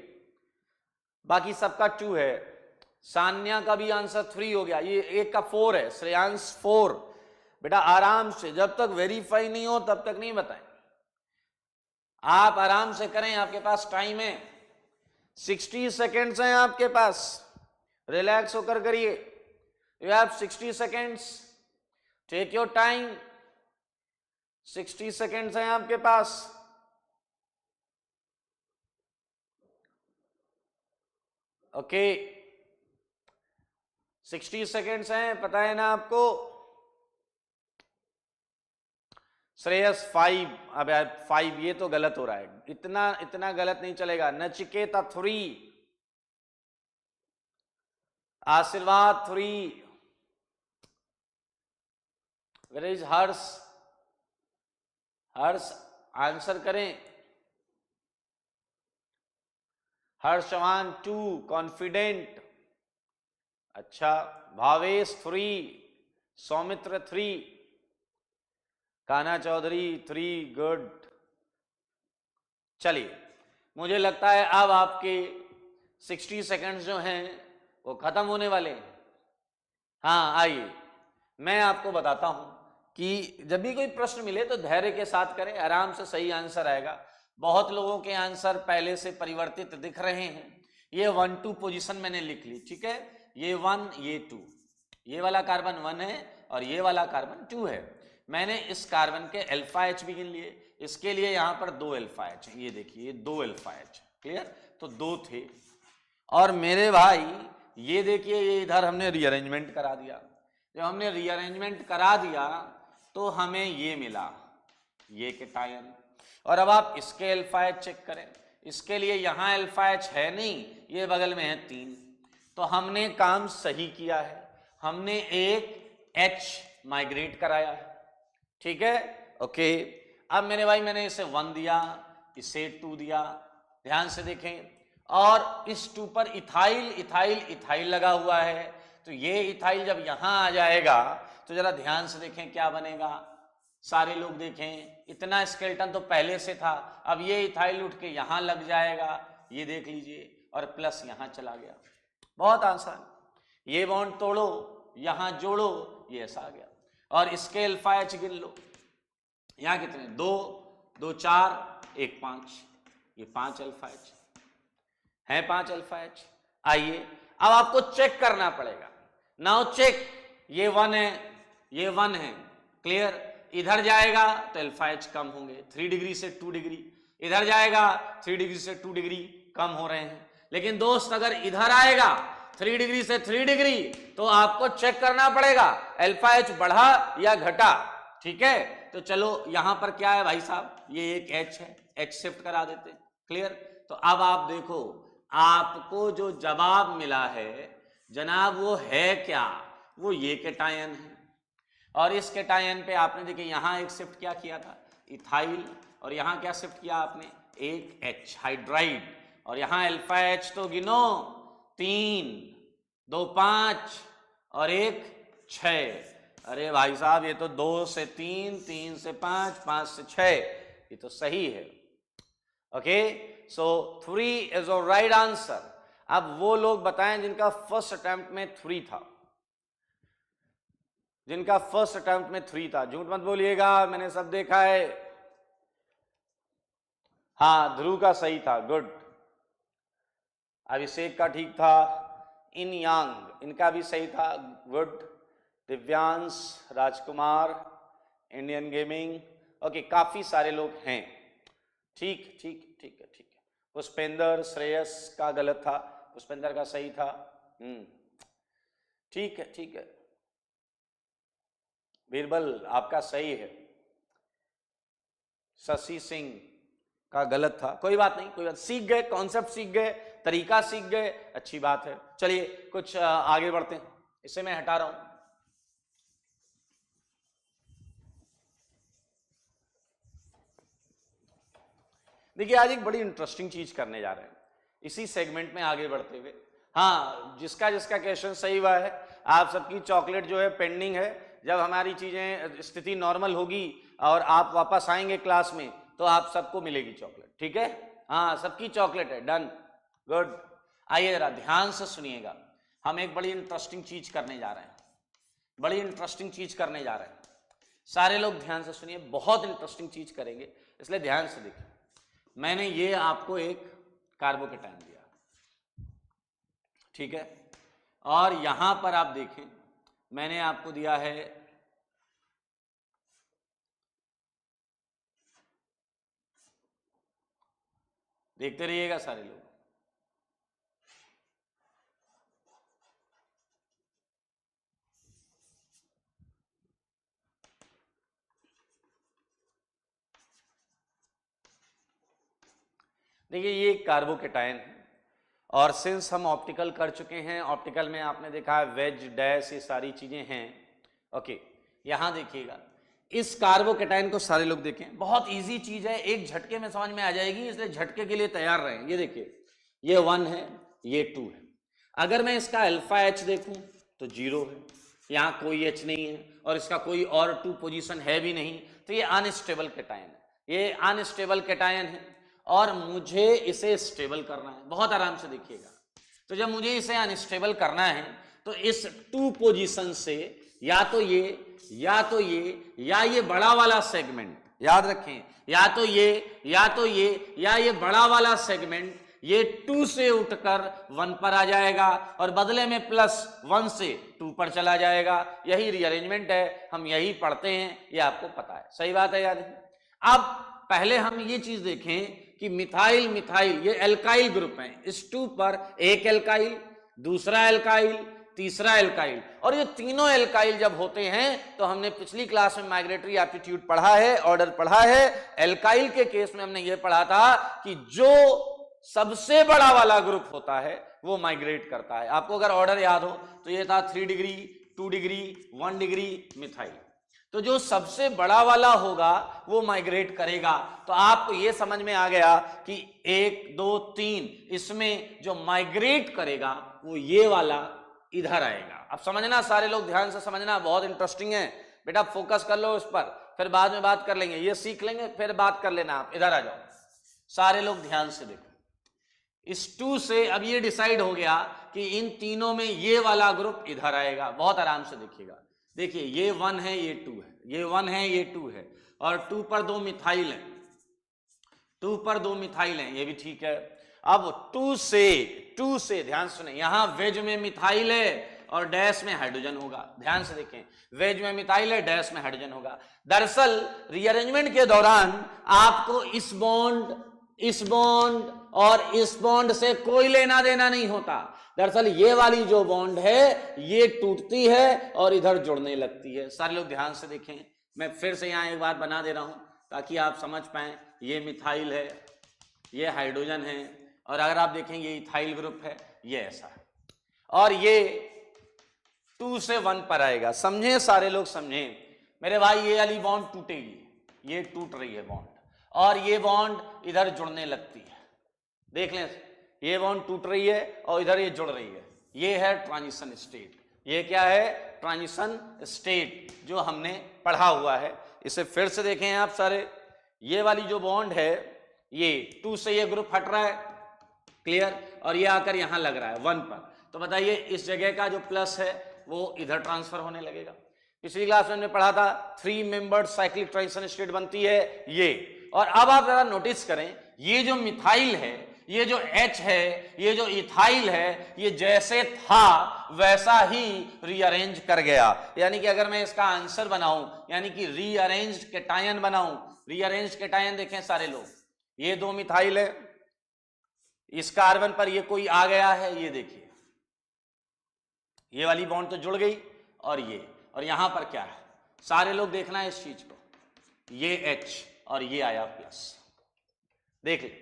बाकी सबका 2 है। सान्या का भी आंसर 3 हो गया, ये एक का 4 है। श्रेयांश 4। बेटा आराम से, जब तक वेरीफाई नहीं हो तब तक नहीं बताएं, आप आराम से करें, आपके पास टाइम है, 60 सेकेंड्स हैं आपके पास, रिलैक्स होकर करिए। You have 60 seconds, take your time, 60 seconds हैं आपके पास। ओके, 60 सेकेंड्स हैं, पता है ना आपको। श्रेयस 5, अब 5 ये तो गलत हो रहा है, इतना गलत नहीं चलेगा। Nachiketa 3, Ashirwad 3, where is Harsh? Harsh answer करें। हर्ष चौहान 2, कॉन्फिडेंट, अच्छा। भावेश 3, सौमित्र 3, कान्हा चौधरी 3, गुड। चलिए, मुझे लगता है अब आपके 60 सेकंड्स जो हैं वो खत्म होने वाले हैं। हाँ, आइए मैं आपको बताता हूं कि जब भी कोई प्रश्न मिले तो धैर्य के साथ करें, आराम से सही आंसर आएगा। बहुत लोगों के आंसर पहले से परिवर्तित दिख रहे हैं, ये 1 2 पोजीशन मैंने लिख ली, ठीक है, ये 1 ये 2, ये वाला कार्बन 1 है और ये वाला कार्बन 2 है। मैंने इस कार्बन के अल्फा एच भी गिन लिए, इसके लिए यहां पर 2 अल्फा एच है, ये देखिए ये 2 अल्फा एच, क्लियर, तो 2 थे। और मेरे भाई ये देखिए ये इधर हमने रीअरेंजमेंट करा दिया, जब हमने रीअरेंजमेंट करा दिया तो हमें ये मिला, ये कैटायन। और अब आप इसके अल्फा एच चेक करें, इसके लिए यहां अल्फा एच है नहीं, ये बगल में है 3, तो हमने काम सही किया है, हमने एक H माइग्रेट कराया है, ठीक है, ओके। अब मेरे भाई मैंने इसे 1 दिया, इसे 2 दिया, ध्यान से देखें, और इस 2 पर इथाइल इथाइल इथाइल लगा हुआ है, तो ये इथाइल जब यहां आ जाएगा तो जरा ध्यान से देखें क्या बनेगा, सारे लोग देखें, इतना स्केलेटन तो पहले से था, अब ये इथाइल उठ के यहां लग जाएगा, ये देख लीजिए, और प्लस यहां चला गया, बहुत आसान, ये बॉन्ड तोड़ो यहां जोड़ो, ये ऐसा आ गया। और इसके अल्फा एच गिन लो, यहां कितने, 2 2 4 1 5, ये 5 अल्फा एच है, 5 अल्फा एच। आइए अब आपको चेक करना पड़ेगा, नाउ चेक, ये 1 है, ये 1 है, क्लियर, इधर जाएगा तो अल्फा एच कम होंगे, 3 डिग्री से 2 डिग्री, इधर जाएगा 3 डिग्री से 2 डिग्री कम हो रहे हैं। लेकिन दोस्त अगर इधर आएगा 3 डिग्री से 3 डिग्री तो आपको चेक करना पड़ेगा अल्फा एच बढ़ा या घटा, ठीक है। तो चलो यहां पर क्या है भाई साहब, ये एक एच है, एच शिफ्ट करा देते, क्लियर। तो अब आप देखो आपको जो जवाब मिला है जनाब वो है क्या, वो ये कैटायन है। और इस कैटायन पे आपने देखिए यहां एक शिफ्ट क्या किया था, इथाइल, और यहां क्या शिफ्ट किया आपने, एक एच हाइड्राइड, और यहां अल्फा एच तो गिनो 3 2 5 और 1 6। अरे भाई साहब ये तो 2 से 3 3 से 5 5 से 6, ये तो सही है, okay. So 3 is a right answer. अब वो लोग बताएं जिनका फर्स्ट अटेम्प्ट में 3 था, जिनका फर्स्ट अटेम्प्ट में 3 था, झूठ मत बोलिएगा, मैंने सब देखा है। हाँ ध्रुव का सही था, गुड। अभिषेक का ठीक था, इन यांग इनका भी सही था, गुड। दिव्यांश, राजकुमार, इंडियन गेमिंग, ओके, काफी सारे लोग हैं, ठीक ठीक ठीक है ठीक है। पुष्पेंद्र, श्रेयस का गलत था, पुष्पेंद्र का सही था, ठीक है ठीक है। बीरबल आपका सही है, शशि सिंह का गलत था, कोई बात नहीं, कोई बात, सीख गए, कॉन्सेप्ट सीख गए, तरीका सीख गए, अच्छी बात है। चलिए कुछ आगे बढ़ते हैं, इसे मैं हटा रहा हूं। देखिए आज एक बड़ी इंटरेस्टिंग चीज करने जा रहे हैं इसी सेगमेंट में आगे बढ़ते हुए। हाँ जिसका जिसका क्वेश्चन सही हुआ है, आप सबकी चॉकलेट जो है पेंडिंग है, जब हमारी चीजें स्थिति नॉर्मल होगी और आप वापस आएंगे क्लास में तो आप सबको मिलेगी चॉकलेट, ठीक है। हाँ सबकी चॉकलेट है, डन, गुड। आइए जरा ध्यान से सुनिएगा, हम एक बड़ी इंटरेस्टिंग चीज करने जा रहे हैं, बड़ी इंटरेस्टिंग चीज करने जा रहे हैं, सारे लोग ध्यान से सुनिए, बहुत इंटरेस्टिंग चीज करेंगे, इसलिए ध्यान से देखिए। मैंने ये आपको एक कार्बोकेटाइन दिया, ठीक है, और यहां पर आप देखें मैंने आपको दिया है देखते रहिएगा सारे लोग, देखिए ये कार्बोकेटाइन है, और सिंस हम ऑप्टिकल कर चुके हैं, ऑप्टिकल में आपने देखा है वेज डैश ये सारी चीजें हैं, ओके। यहां देखिएगा इस कार्बोकेटाइन को सारे लोग देखें, बहुत इजी चीज है, एक झटके में समझ में आ जाएगी, इसलिए झटके के लिए तैयार रहें। ये देखिए ये 1 है, ये 2 है, अगर मैं इसका अल्फा एच देखूं तो 0 है, यहां कोई एच नहीं है, और इसका कोई और 2 पोजीशन है भी नहीं, तो ये अनस्टेबल कैटायन है, ये अनस्टेबल कैटायन है, और मुझे इसे स्टेबल करना है, बहुत आराम से देखिएगा। तो जब मुझे इसे अनस्टेबल करना है तो इस 2 पोजीशन से या तो ये या तो ये बड़ा वाला सेगमेंट, याद रखें, या तो ये या ये बड़ा वाला सेगमेंट ये 2 से उठकर 1 पर आ जाएगा और बदले में +1 से 2 पर चला जाएगा। यही रीअरेंजमेंट है, हम यही पढ़ते हैं, ये आपको पता है। सही बात है या नहीं? अब पहले हम ये चीज देखें कि मिथाइल मिथाइल ये एल्काइल ग्रुप है। इस 2 पर एक एल्काइल, दूसरा एल्काइल, तीसरा एल्काइल, और ये तीनों एल्काइल जब होते हैं तो हमने पिछली क्लास में माइग्रेटरी एप्टीट्यूड पढ़ा है, ऑर्डर पढ़ा है। एल्काइल के केस में हमने ये पढ़ा था कि जो सबसे बड़ा वाला ग्रुप होता है वो माइग्रेट करता है। आपको अगर ऑर्डर याद हो तो ये था 3 डिग्री, 2 डिग्री, 1 डिग्री मिथाइल। तो जो सबसे बड़ा वाला होगा वो माइग्रेट करेगा। तो आपको ये समझ में आ गया कि 1 2 3 इसमें जो माइग्रेट करेगा वो ये वाला इधर आएगा। अब समझना सारे लोग, ध्यान से समझना, बहुत इंटरेस्टिंग है बेटा, फोकस कर लो इस पर, फिर बाद में बात कर लेंगे, ये सीख लेंगे फिर बात कर लेना। आप इधर आ जाओ, सारे लोग ध्यान से देखो। इस 2 से अब ये डिसाइड हो गया कि इन तीनों में ये वाला ग्रुप इधर आएगा। बहुत आराम से देखिएगा, देखिए ये 1 है, ये 2 है, ये 1 है, ये 2 है, और 2 पर 2 मिथाइल है, 2 पर 2 मिथाइल है, ये भी ठीक है। अब 2 से ध्यान सुने, यहां वेज में मिथाइल है और डैश में हाइड्रोजन होगा। ध्यान से देखें, वेज में मिथाइल है, डैश में हाइड्रोजन होगा। दरअसल रीअरेंजमेंट के दौरान आपको इस बॉन्ड और इस बॉन्ड से कोई लेना देना नहीं होता। दरअसल ये वाली जो बॉन्ड है ये टूटती है और इधर जुड़ने लगती है। सारे लोग ध्यान से देखें, मैं फिर से यहां एक बात बना दे रहा हूं ताकि आप समझ पाएं। ये मिथाइल है, ये हाइड्रोजन है, और अगर आप देखें ये इथाइल ग्रुप है, ये ऐसा है, और ये 2 से 1 पर आएगा। समझे सारे लोग, समझे मेरे भाई? ये वाली बॉन्ड टूटेगी, ये टूट रही है बॉन्ड, और ये बॉन्ड इधर जुड़ने लगती है। देख लें, ये बॉन्ड टूट रही है और इधर ये जुड़ रही है। ये है ट्रांजिशन स्टेट। ये क्या है? ट्रांजिशन स्टेट, जो हमने पढ़ा हुआ है। इसे फिर से देखें आप सारे, ये वाली जो बॉन्ड है, ये 2 से ये ग्रुप हट रहा है, क्लियर, और ये आकर यहां लग रहा है 1 पर। तो बताइए इस जगह का जो प्लस है वो इधर ट्रांसफर होने लगेगा। पिछली क्लास में हमने पढ़ा था 3 मेंबर्ड साइक्लिक ट्रांजिशन स्टेट बनती है ये। और अब आप जरा नोटिस करें, ये जो मिथाइल है, ये जो H है, ये जो इथाइल है, ये जैसे था वैसा ही रीअरेंज कर गया। यानी कि अगर मैं इसका आंसर बनाऊं, यानी कि रीअरेंज्ड कैटायन बनाऊं, रीअरेंज्ड कैटायन देखें सारे लोग, ये 2 मिथाइल है, इस कार्बन पर ये कोई आ गया है, ये देखिए ये वाली बॉन्ड तो जुड़ गई, और यहां पर क्या है, सारे लोग देखना है इस चीज को, ये H और ये आया प्लस। देख ले,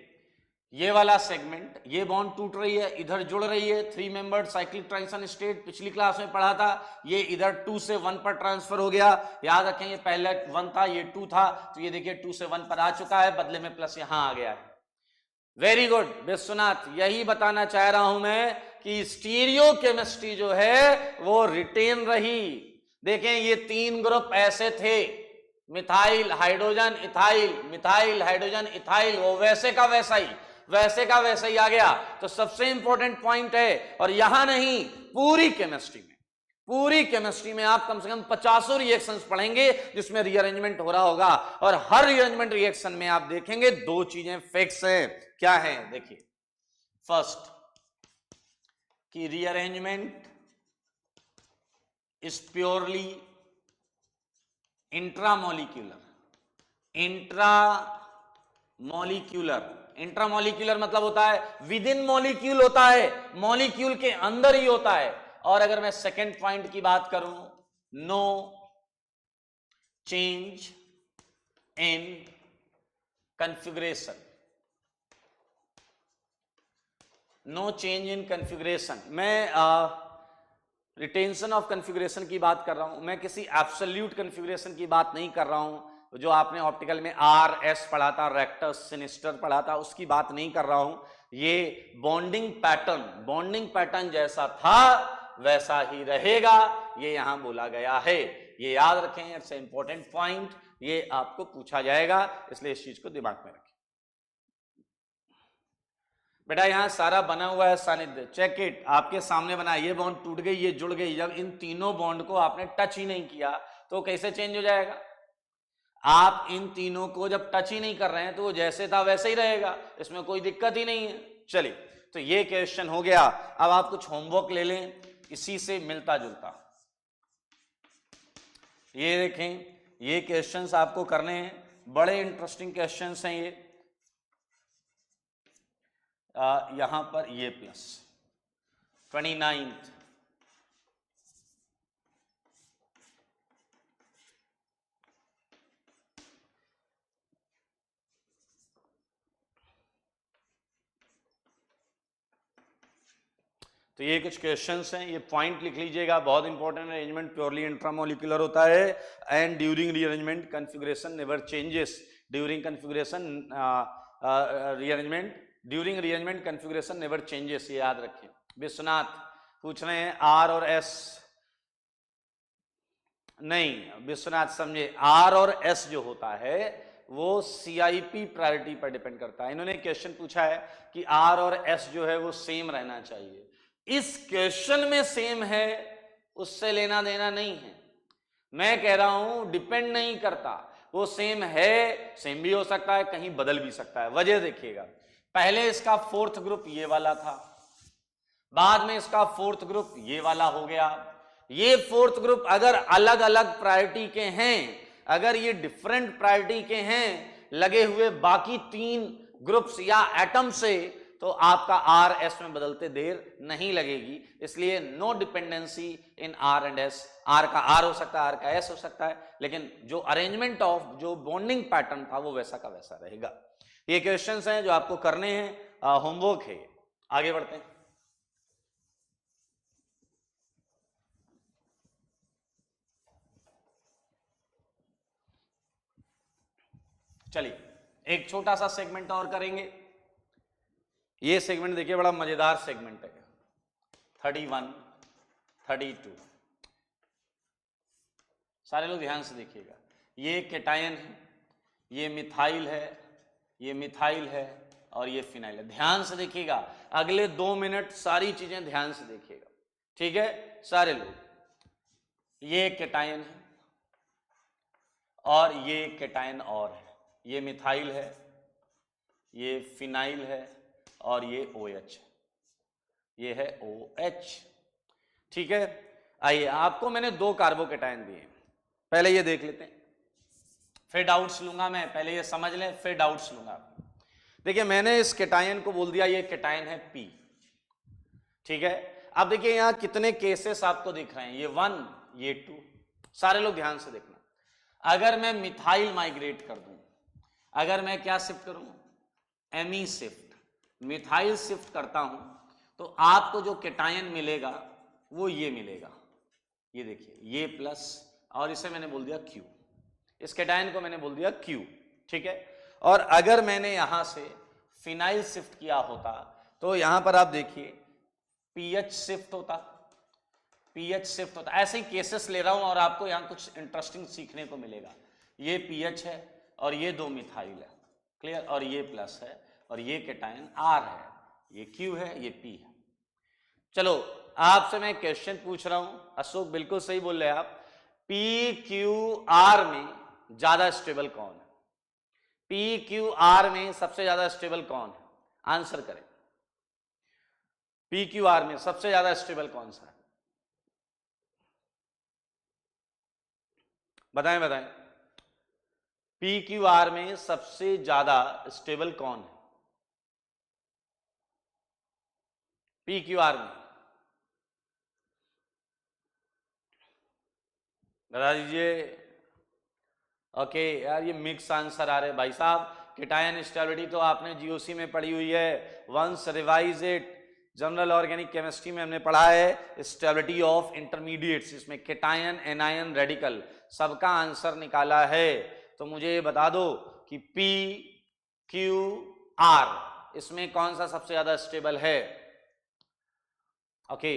ये वाला सेगमेंट, ये बॉन्ड टूट रही है, इधर जुड़ रही है, 3 मेंबर्ड साइक्लिक ट्रांजिशन स्टेट पिछली क्लास में पढ़ा था। ये इधर 2 से 1 पर ट्रांसफर हो गया। याद रखें, ये पहले 1 था, ये 2 था, तो ये देखिए 2 से 1 पर आ चुका है, बदले में प्लस यहां आ गया है। वेरी गुड विश्वनाथ, यही बताना चाह रहा हूं मैं कि स्टीरियो केमिस्ट्री जो है वो रिटेन रही। देखें, ये 3 ग्रुप ऐसे थे, methyl hydrogen ethyl, methyl hydrogen ethyl, वो वैसे का वैसा ही आ गया। तो सबसे इंपॉर्टेंट पॉइंट है, और यहां नहीं, पूरी केमिस्ट्री में आप कम से कम 50 रिएक्शंस पढ़ेंगे जिसमें रीअरेंजमेंट हो रहा होगा, और हर रीअरेंजमेंट रिएक्शन में आप देखेंगे 2 चीजें फिक्स हैं। क्या है? देखिए, फर्स्ट कि रीअरेंजमेंट इज प्योरली इंट्रामोलिक्यूलर मतलब होता है विद इन मॉलिक्यूल होता है, मॉलिक्यूल के अंदर ही होता है। और अगर मैं सेकेंड पॉइंट की बात करूं, नो चेंज इन कॉन्फ़िगरेशन, मैं रिटेंशन ऑफ कॉन्फ़िगरेशन की बात कर रहा हूं, मैं किसी एब्सोल्यूट कॉन्फ़िगरेशन की बात नहीं कर रहा हूं। जो आपने ऑप्टिकल में RS पढ़ा था, रेक्टस सिनिस्टर पढ़ा था, उसकी बात नहीं कर रहा हूं। ये बॉन्डिंग पैटर्न जैसा था वैसा ही रहेगा, ये यहां बोला गया है। ये याद रखें, इट्स इंपॉर्टेंट पॉइंट, ये आपको पूछा जाएगा, इसलिए इस चीज को दिमाग में रखें। बेटा यहां सारा बना हुआ है सानिध्य, चेक इट, आपके सामने बना है। ये बॉन्ड टूट गई, ये जुड़ गई। जब इन तीनों बॉन्ड को आपने टच ही नहीं किया तो कैसे चेंज हो जाएगा? आप इन तीनों को जब टच ही नहीं कर रहे हैं तो वो जैसे था वैसे ही रहेगा, इसमें कोई दिक्कत ही नहीं है। चलिए, तो ये क्वेश्चन हो गया। अब आप कुछ होमवर्क ले लें इसी से मिलता जुलता। ये देखें, ये क्वेश्चंस आपको करने हैं, बड़े इंटरेस्टिंग क्वेश्चंस हैं ये। यहां पर ये प्लस 29th, तो ये कुछ क्वेश्चंस हैं, ये पॉइंट लिख लीजिएगा, बहुत इंपॉर्टेंट। अरेंजमेंट प्योरली इंट्रामोलिकुलर होता है and during rearrangement configuration never changes. During configuration rearrangement, during rearrangement configuration never changes, ये याद रखें। विश्वनाथ पूछ रहे हैं आर और एस, नहीं विश्वनाथ समझे, आर और एस जो होता है वो सीआईपी प्रायोरिटी पर डिपेंड करता है। इन्होंने क्वेश्चन पूछा है कि आर और एस जो है वो सेम रहना चाहिए। इस क्वेश्चन में सेम है, उससे लेना देना नहीं है। मैं कह रहा हूं डिपेंड नहीं करता, वो सेम है, सेम भी हो सकता है, कहीं बदल भी सकता है। वजह देखिएगा, पहले इसका फोर्थ ग्रुप ये वाला था, बाद में इसका फोर्थ ग्रुप ये वाला हो गया। ये फोर्थ ग्रुप अगर अलग अलग प्रायोरिटी के हैं, अगर ये डिफरेंट प्रायोरिटी के हैं लगे हुए बाकी 3 ग्रुप्स या एटम से, तो आपका आर एस में बदलते देर नहीं लगेगी। इसलिए no dependency in R and S. R का आर हो सकता है, आर का एस हो सकता है, लेकिन जो अरेंजमेंट ऑफ जो बॉन्डिंग पैटर्न था वो वैसा का वैसा रहेगा। ये क्वेश्चंस हैं जो आपको करने हैं, होमवर्क है। आगे बढ़ते हैं। चलिए, एक छोटा सा सेगमेंट और करेंगे। ये सेगमेंट देखिए, बड़ा मजेदार सेगमेंट है। 31, 32, सारे लोग ध्यान से देखिएगा। ये केटायन है, ये मिथाइल है, ये मिथाइल है और ये फिनाइल है। ध्यान से देखिएगा, अगले 2 मिनट सारी चीजें ध्यान से देखिएगा, ठीक है सारे लोग। ये केटायन है और ये केटायन और है, ये मिथाइल है, ये फिनाइल है और ये OH, ये है OH, ठीक है। आइए, आपको मैंने 2 कार्बोकेटायन दिए, पहले ये देख लेते हैं, फिर डाउट्स लूंगा मैं। पहले ये समझ लें, फिर डाउट्स लूंगा। देखिए, मैंने इस केटायन को बोल दिया ये केटायन है P, ठीक है। अब देखिए यहां कितने केसेस आपको दिख रहे हैं, ये 1, ये 2। सारे लोग ध्यान से देखना। अगर मैं मिथाइल माइग्रेट कर दूं, अगर मैं क्या शिफ्ट करूं, एमी शिफ्ट, मिथाइल शिफ्ट करता हूं, तो आपको जो केटायन मिलेगा वो ये मिलेगा। ये देखिए, ये प्लस, और इसे मैंने बोल दिया Q, इस केटायन को मैंने बोल दिया Q, ठीक है। और अगर मैंने यहां से फिनाइल शिफ्ट किया होता, तो यहां पर आप देखिए पीएच शिफ्ट होता, पीएच शिफ्ट होता। ऐसे ही केसेस ले रहा हूं और आपको यहां कुछ इंटरेस्टिंग सीखने को मिलेगा। ये पीएच है और ये 2 मिथाइल है, क्लियर, और ये प्लस है और ये केटायन R है, ये Q है, ये P है। चलो, आपसे मैं क्वेश्चन पूछ रहा हूं, अशोक बिल्कुल सही बोल रहे हैं आप, PQR में ज्यादा स्टेबल कौन है? PQR में सबसे ज्यादा स्टेबल कौन है? आंसर करें। PQR में सबसे ज्यादा स्टेबल कौन सा है? बताएं बताएं, PQR में सबसे ज्यादा स्टेबल कौन है? PQR में बता दीजिए। ओके यार, ये मिक्स आंसर आ रहे भाई साहब। केटायन स्टेबिलिटी तो आपने जीओसी में पढ़ी हुई है, once revise it. General organic chemistry में हमने पढ़ा है स्टेबिलिटी ऑफ इंटरमीडिएट्स, इसमें केटायन, एनायन, रेडिकल सबका आंसर निकाला है। तो मुझे ये बता दो कि PQR इसमें कौन सा सबसे ज्यादा स्टेबल है? ओके,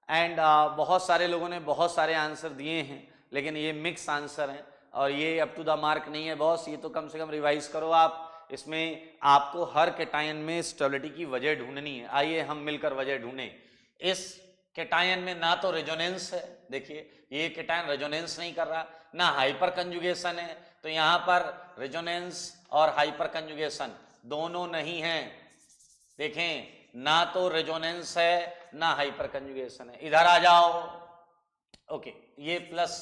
एंड बहुत सारे लोगों ने बहुत सारे आंसर दिए हैं, लेकिन ये मिक्स आंसर हैं और ये अप टू द मार्क नहीं है बॉस। ये तो कम से कम रिवाइज करो आप। इसमें आपको हर केटायन में स्टेबिलिटी की वजह ढूंढनी है। आइए हम मिलकर वजह ढूंढें। इस केटायन में ना तो रेजोनेंस है, देखिए ये केटायन रेजोनेंस नहीं कर रहा, ना हाइपर कंजुगेशन है। तो यहां पर रेजोनेंस और हाइपर कंजुगेशन दोनों नहीं है। देखें, ना तो रेजोनेंस है ना हाइपर कंजुगेशन है। इधर आ जाओ। ओके, ये प्लस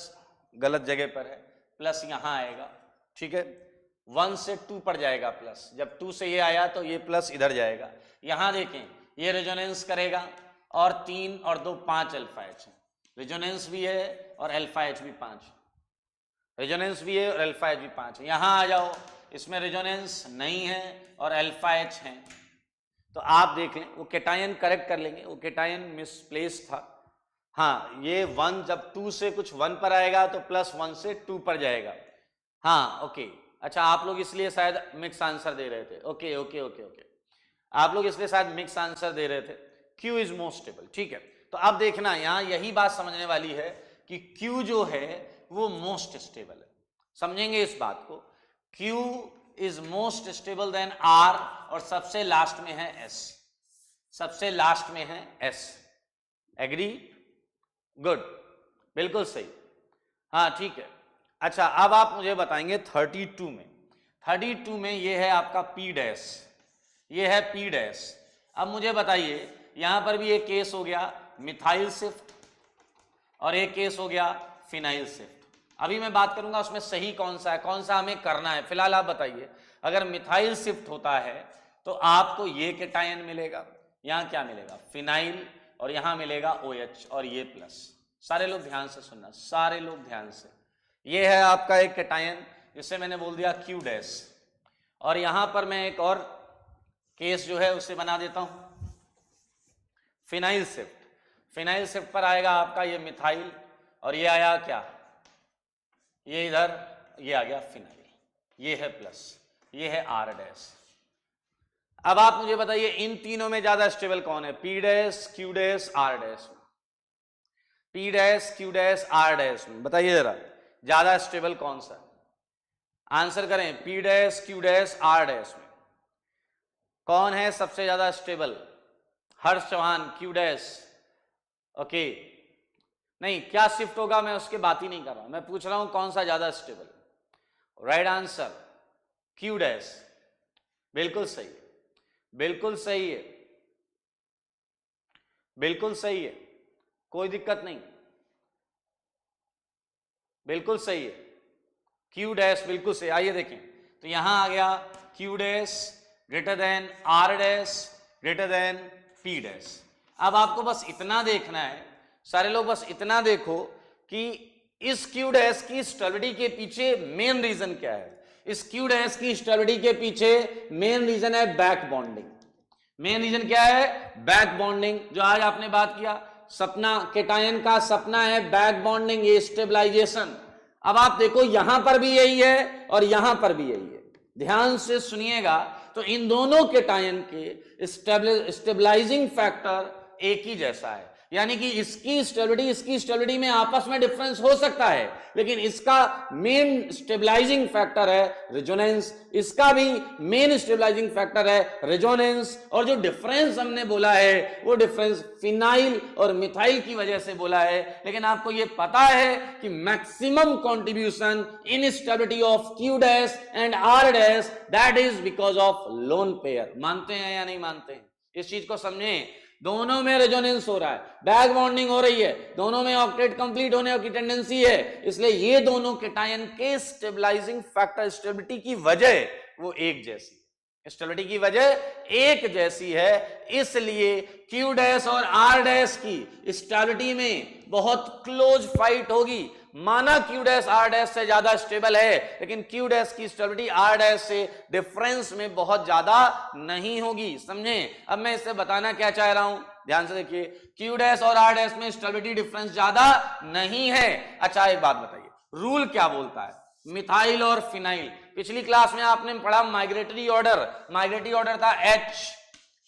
गलत जगह पर है, प्लस यहां आएगा, ठीक है। 1 से 2 पर जाएगा प्लस, जब 2 से ये आया तो ये प्लस इधर जाएगा। यहां देखें, ये रेजोनेंस करेगा और 3 और 2 5 अल्फा एच है। रेजोनेंस भी है और अल्फा एच भी 5, रेजोनेंस भी है और अल्फा एच भी 5 है। यहां आ जाओ, इसमें रेजोनेंस नहीं है और अल्फा एच है, तो आप देख लें, वो केटायन करेक्ट कर लेंगे, वो केटायन मिसप्लेस था। हाँ, ये 1 जब 2 से कुछ 1 पर आएगा तो प्लस 1 से 2 पर जाएगा। हाँ, ओके, अच्छा, आप लोग इसलिए शायद मिक्स आंसर दे रहे थे। ओके ओके ओके ओके, आप लोग इसलिए शायद मिक्स आंसर दे रहे थे। Q इज मोस्ट स्टेबल, ठीक है। तो अब देखना, यहां यही बात समझने वाली है कि Q जो है वो मोस्ट स्टेबल है। समझेंगे इस बात को। Q is most stable then R, और सबसे लास्ट में है S, सबसे लास्ट में है S। एग्री? गुड, बिल्कुल सही। हाँ, ठीक है। अच्छा, अब आप मुझे बताएंगे 32 में ये है आपका P डैश, ये है P डैश। अब मुझे बताइए, यहां पर भी एक केस हो गया मिथाइल शिफ्ट और एक केस हो गया फिनाइल शिफ्ट। अभी मैं बात करूंगा उसमें सही कौन सा है, कौन सा हमें करना है। फिलहाल आप बताइए, अगर मिथाइल शिफ्ट होता है तो आपको ये केटायन मिलेगा, यहां क्या मिलेगा, फिनाइल, और यहां मिलेगा OH और ये प्लस। सारे लोग ध्यान से सुनना, सारे लोग ध्यान से। ये है आपका एक केटायन, जिसे मैंने बोल दिया Q डैश, और यहां पर मैं एक और केस जो है उसे बना देता हूं फिनाइल शिफ्ट। फिनाइल शिफ्ट पर आएगा आपका ये मिथाइल, और ये आया क्या, ये इधर, ये आ गया फिनाइल, ये है प्लस, ये है R डैश। अब आप मुझे बताइए, इन तीनों में ज्यादा स्टेबल कौन है, P dash, Q dash, R dash? P dash, Q dash, R dash में बताइए जरा, ज्यादा स्टेबल कौन सा? आंसर करें, P dash, Q dash, R dash में कौन है सबसे ज्यादा स्टेबल? हर्ष चौहान, Q डैश। ओके, नहीं, क्या शिफ्ट होगा मैं उसकी बात ही नहीं कर रहा, मैं पूछ रहा हूं कौन सा ज्यादा stable. Right answer Q dash, बिल्कुल सही है, बिल्कुल सही है, बिल्कुल सही है, कोई दिक्कत नहीं, बिल्कुल सही है, Q डैश बिल्कुल सही। आइए देखें, तो यहां आ गया Q dash greater than R dash greater than P dash. अब आपको बस इतना देखना है, सारे लोग बस इतना देखो कि इस Q डैश की स्टेबिलिटी के पीछे मेन रीजन क्या है। इस Q डैश की स्टेबिलिटी के पीछे मेन रीजन है बैक बॉन्डिंग। मेन रीजन क्या है? बैक बॉन्डिंग, जो आज आपने बात किया, सपना केटायन का सपना है बैक बॉन्डिंग, ये स्टेबलाइजेशन। अब आप देखो, यहां पर भी यही है और यहां पर भी यही है, ध्यान से सुनिएगा। तो इन दोनों केटायन के स्टेबलाइजिंग फैक्टर एक ही जैसा है, यानी कि इसकी स्टेबिलिटी में आपस में डिफरेंस हो सकता है, लेकिन इसका मेन स्टेबलाइजिंग फैक्टर है रेजोनेंस, इसका भी मेन स्टेबलाइजिंग फैक्टर है रेजोनेंस। और जो डिफरेंस हमने बोला है वो डिफरेंस फिनाइल और मिथाइल की वजह से बोला है। लेकिन आपको ये पता है कि maximum contribution in stability of Q dash and R dash, that is because of lone pair. मानते हैं या नहीं मानते हैं? इस चीज को समझें, दोनों में रेजोनेंस हो रहा है, बैक बॉन्डिंग हो रही है, दोनों में ऑक्टेट कंप्लीट होने की टेंडेंसी है, इसलिए ये दोनों केटायन के स्टेबलाइजिंग फैक्टर स्टेबिलिटी की वजह वो एक जैसी, स्टेबिलिटी की वजह एक जैसी है। इसलिए Q डैश और R डैश की स्टेबिलिटी में बहुत क्लोज फाइट होगी। माना Q डैश R डैश से ज्यादा स्टेबल है, लेकिन Q डैश की स्टेबिलिटी R डैश से डिफरेंस में बहुत ज्यादा नहीं होगी, समझे? अब मैं इससे बताना क्या चाह रहा हूं, ध्यान से देखिए, Q डैश और R डैश में स्टेबिलिटी डिफरेंस ज्यादा नहीं है। अच्छा, एक बात बताइए, रूल क्या बोलता है? मिथाइल और फिनाइल, पिछली क्लास में आपने पढ़ा माइग्रेटरी ऑर्डर था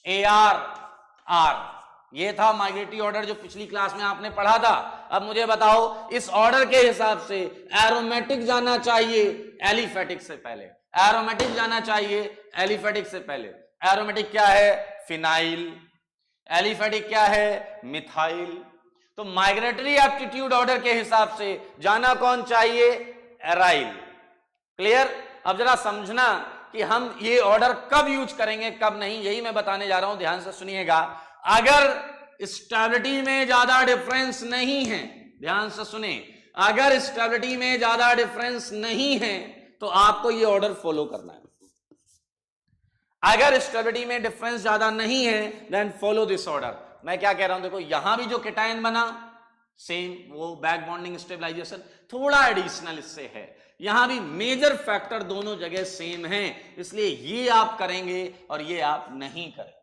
HARR, ये था माइग्रेटरी ऑर्डर जो पिछली क्लास में आपने पढ़ा था। अब मुझे बताओ, इस ऑर्डर के हिसाब से एरोमेटिक जाना चाहिए एलिफेटिक से पहले, एरोमेटिक जाना चाहिए एलिफेटिक से पहले। एरोमेटिक क्या है? फिनाइल। एलिफेटिक क्या है? मिथाइल। तो माइग्रेटरी एप्टीट्यूड ऑर्डर के हिसाब से जाना कौन चाहिए? एराइल। क्लियर? अब जरा समझना कि हम ये ऑर्डर कब यूज करेंगे कब नहीं, यही मैं बताने जा रहा हूं, ध्यान से सुनिएगा। अगर स्टेबिलिटी में ज्यादा डिफरेंस नहीं है, ध्यान से सुने, अगर स्टेबिलिटी में ज्यादा डिफरेंस नहीं है तो आपको ये ऑर्डर फॉलो करना है। अगर स्टेबिलिटी में डिफरेंस ज्यादा नहीं है देन फॉलो दिस ऑर्डर। मैं क्या कह रहा हूं, देखो यहां भी जो केटायन बना सेम, वो बैक बॉन्डिंग स्टेबलाइजेशन थोड़ा एडिशनल इससे है, यहां भी मेजर फैक्टर दोनों जगह सेम है, इसलिए ये आप करेंगे और ये आप नहीं करेंगे।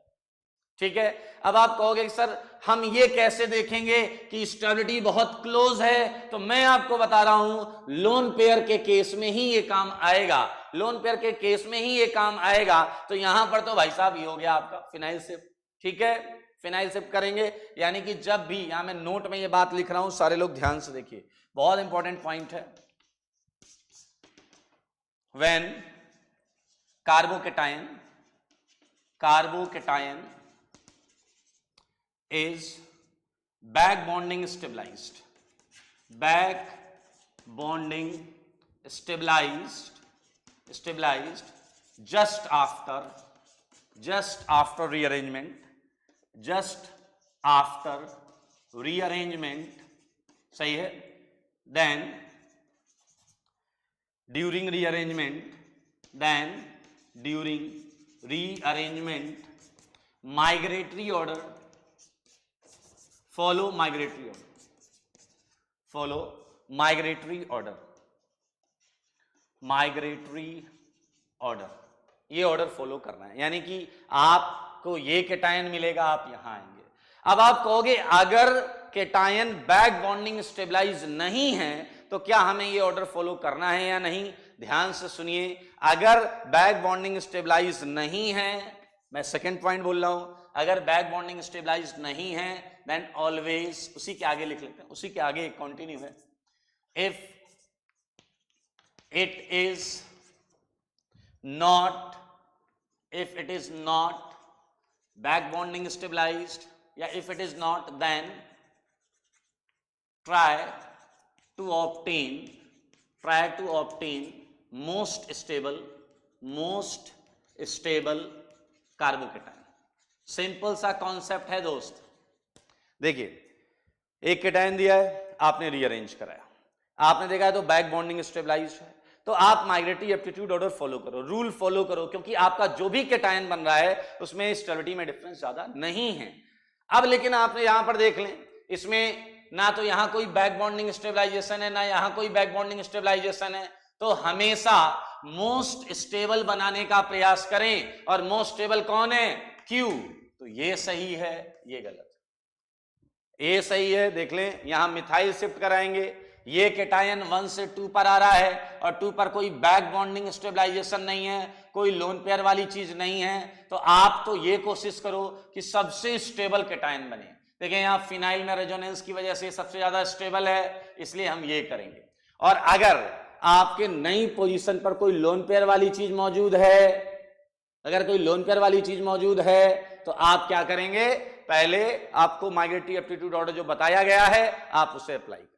ठीक है, अब आप कहोगे कि सर हम ये कैसे देखेंगे कि स्टेबिलिटी बहुत क्लोज है, तो मैं आपको बता रहा हूं लोन पेयर के केस में ही ये काम आएगा, लोन पेयर के केस में ही ये काम आएगा। तो यहां पर तो भाई साहब ये हो गया आपका फिनाइल शिफ्ट। ठीक है, फिनाइल शिफ्ट करेंगे, यानी कि जब भी, यहां मैं नोट में ये बात लिख रहा हूं, सारे लोग ध्यान से देखिए, बहुत इंपॉर्टेंट पॉइंट है। When carbocation is back bonding stabilized, back bonding stabilized just after rearrangement, सही है, then during rearrangement migratory order, follow migratory order, ये ऑर्डर फॉलो करना है, यानी कि आपको ये केटायन मिलेगा, आप यहां आएंगे। अब आप कहोगे अगर केटायन बैक बॉन्डिंग स्टेबलाइज नहीं है तो क्या हमें ये ऑर्डर फॉलो करना है या नहीं? ध्यान से सुनिए, अगर बैक बॉन्डिंग स्टेबलाइज नहीं है, मैं सेकंड पॉइंट बोल रहा हूं, अगर बैक बॉन्डिंग स्टेबलाइज नहीं है देन ऑलवेज, उसी के आगे लिख लेते हैं, उसी के आगे एक कंटिन्यू है, if it is not back bonding stabilized, या if it is not, then try to obtain most stable carbocation. Simple सा कॉन्सेप्ट है दोस्त। देखिए, एक केटायन दिया है, आपने रीअरेंज कराया, आपने देखा है तो बैक बॉन्डिंग स्टेबलाइज्ड है, तो आप माइग्रेटरी एप्टीट्यूड ऑर्डर फॉलो करो, रूल फॉलो करो, क्योंकि आपका जो भी केटायन बन रहा है उसमें स्टेबिलिटी में डिफरेंस ज्यादा नहीं है। अब लेकिन आपने यहां पर देख लें, इसमें ना तो यहां कोई बैक बॉन्डिंग स्टेबलाइजेशन है, ना यहां कोई बैक बॉन्डिंग स्टेबलाइजेशन है, तो हमेशा मोस्ट स्टेबल बनाने का प्रयास करें, और मोस्ट स्टेबल कौन है? क्यू। तो ये सही है, ये गलत है, ये सही है। देख लें, यहां मिथाइल शिफ्ट कराएंगे, ये केटायन 1 से 2 पर आ रहा है, और 2 पर कोई बैक बॉन्डिंग स्टेबलाइजेशन नहीं है, कोई लोन पेयर वाली चीज नहीं है, तो आप तो ये कोशिश करो कि सबसे स्टेबल केटायन बने। देखिए यहां फिनाइल में रेजोनेंस की वजह से सबसे ज्यादा स्टेबल है, इसलिए हम ये करेंगे। और अगर आपके नई पोजीशन पर कोई लोन पेयर वाली चीज मौजूद है, अगर कोई लोन पेयर वाली चीज मौजूद है, तो आप क्या करेंगे? पहले आपको माइग्रेटरी एप्टीट्यूड ऑर्डर जो बताया गया है, आप उसे अप्लाई करें,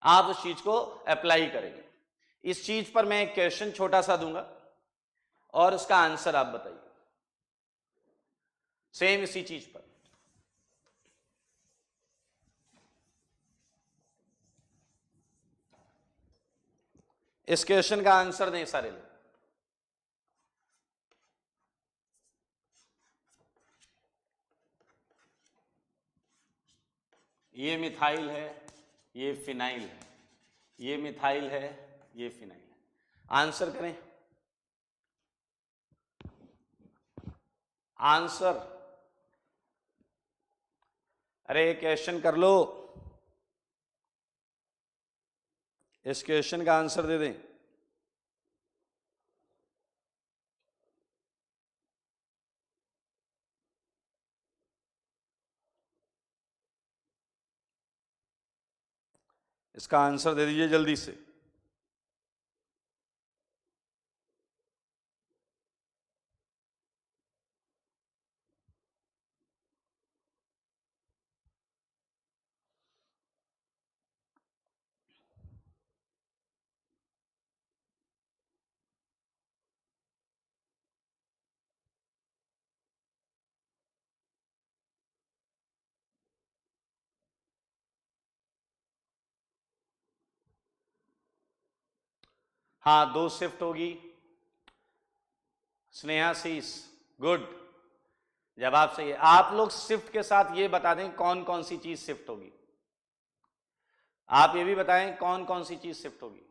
आप उस चीज को अप्लाई करेंगे। इस चीज पर मैं एक क्वेश्चन छोटा सा दूंगा और उसका आंसर आप बताइए, सेम इसी चीज पर। इस क्वेश्चन का आंसर दें सारे लोग। ये मिथाइल है, ये फिनाइल है, ये मिथाइल है, ये फिनाइल है, आंसर करें। आंसर, अरे क्वेश्चन कर लो, इस क्वेश्चन का आंसर दे दें। इसका आंसर दे दीजिए जल्दी से। हाँ 2 शिफ्ट होगी। स्नेहा शीस, गुड, जवाब सही है। आप लोग शिफ्ट के साथ ये बता दें कौन कौन सी चीज शिफ्ट होगी। आप ये भी बताएं कौन कौन सी चीज शिफ्ट होगी।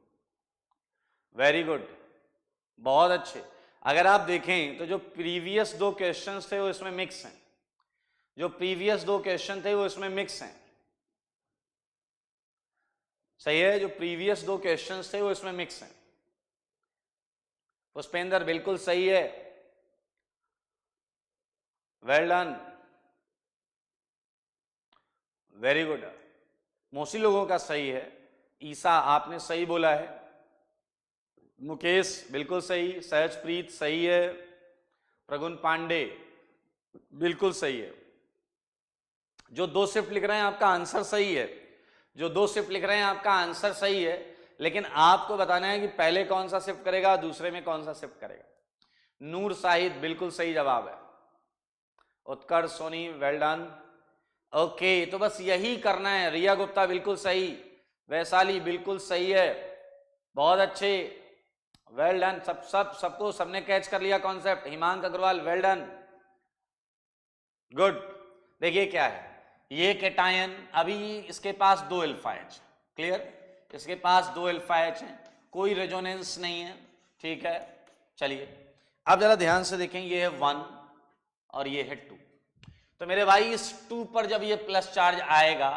वेरी गुड, बहुत अच्छे। अगर आप देखें तो जो प्रीवियस 2 क्वेश्चंस थे वो इसमें मिक्स हैं। जो प्रीवियस 2 क्वेश्चन थे वो इसमें मिक्स हैं। सही है, जो प्रीवियस 2 क्वेश्चंस थे वो इसमें मिक्स हैं। पुष्पेंद्र बिल्कुल सही है, well done, very good. Mostly लोगों का सही है। ईसा आपने सही बोला है, मुकेश बिल्कुल सही, सहजप्रीत सही है, प्रगुण पांडे बिल्कुल सही है। जो 2 शिफ्ट लिख रहे हैं आपका आंसर सही है, जो 2 शिफ्ट लिख रहे हैं आपका आंसर सही है, लेकिन आपको बताना है कि पहले कौन सा शिफ्ट करेगा, दूसरे में कौन सा शिफ्ट करेगा। नूर साहिद बिल्कुल सही जवाब है। उत्कर्ष सोनी वेल डन। ओके, तो बस यही करना है। रिया गुप्ता बिल्कुल सही, वैशाली बिल्कुल सही है, बहुत अच्छे, वेल डन। सबको सबने कैच कर लिया कॉन्सेप्ट। हिमांक अग्रवाल वेल डन, गुड। देखिए क्या है, ये कैटायन अभी इसके पास 2 अल्फा एच, क्लियर, इसके पास 2 अल्फा एच है, कोई रेजोनेंस नहीं है, ठीक है। चलिए अब जरा ध्यान से देखें, ये है 1 और ये है 2। तो मेरे भाई इस 2 पर जब ये प्लस चार्ज आएगा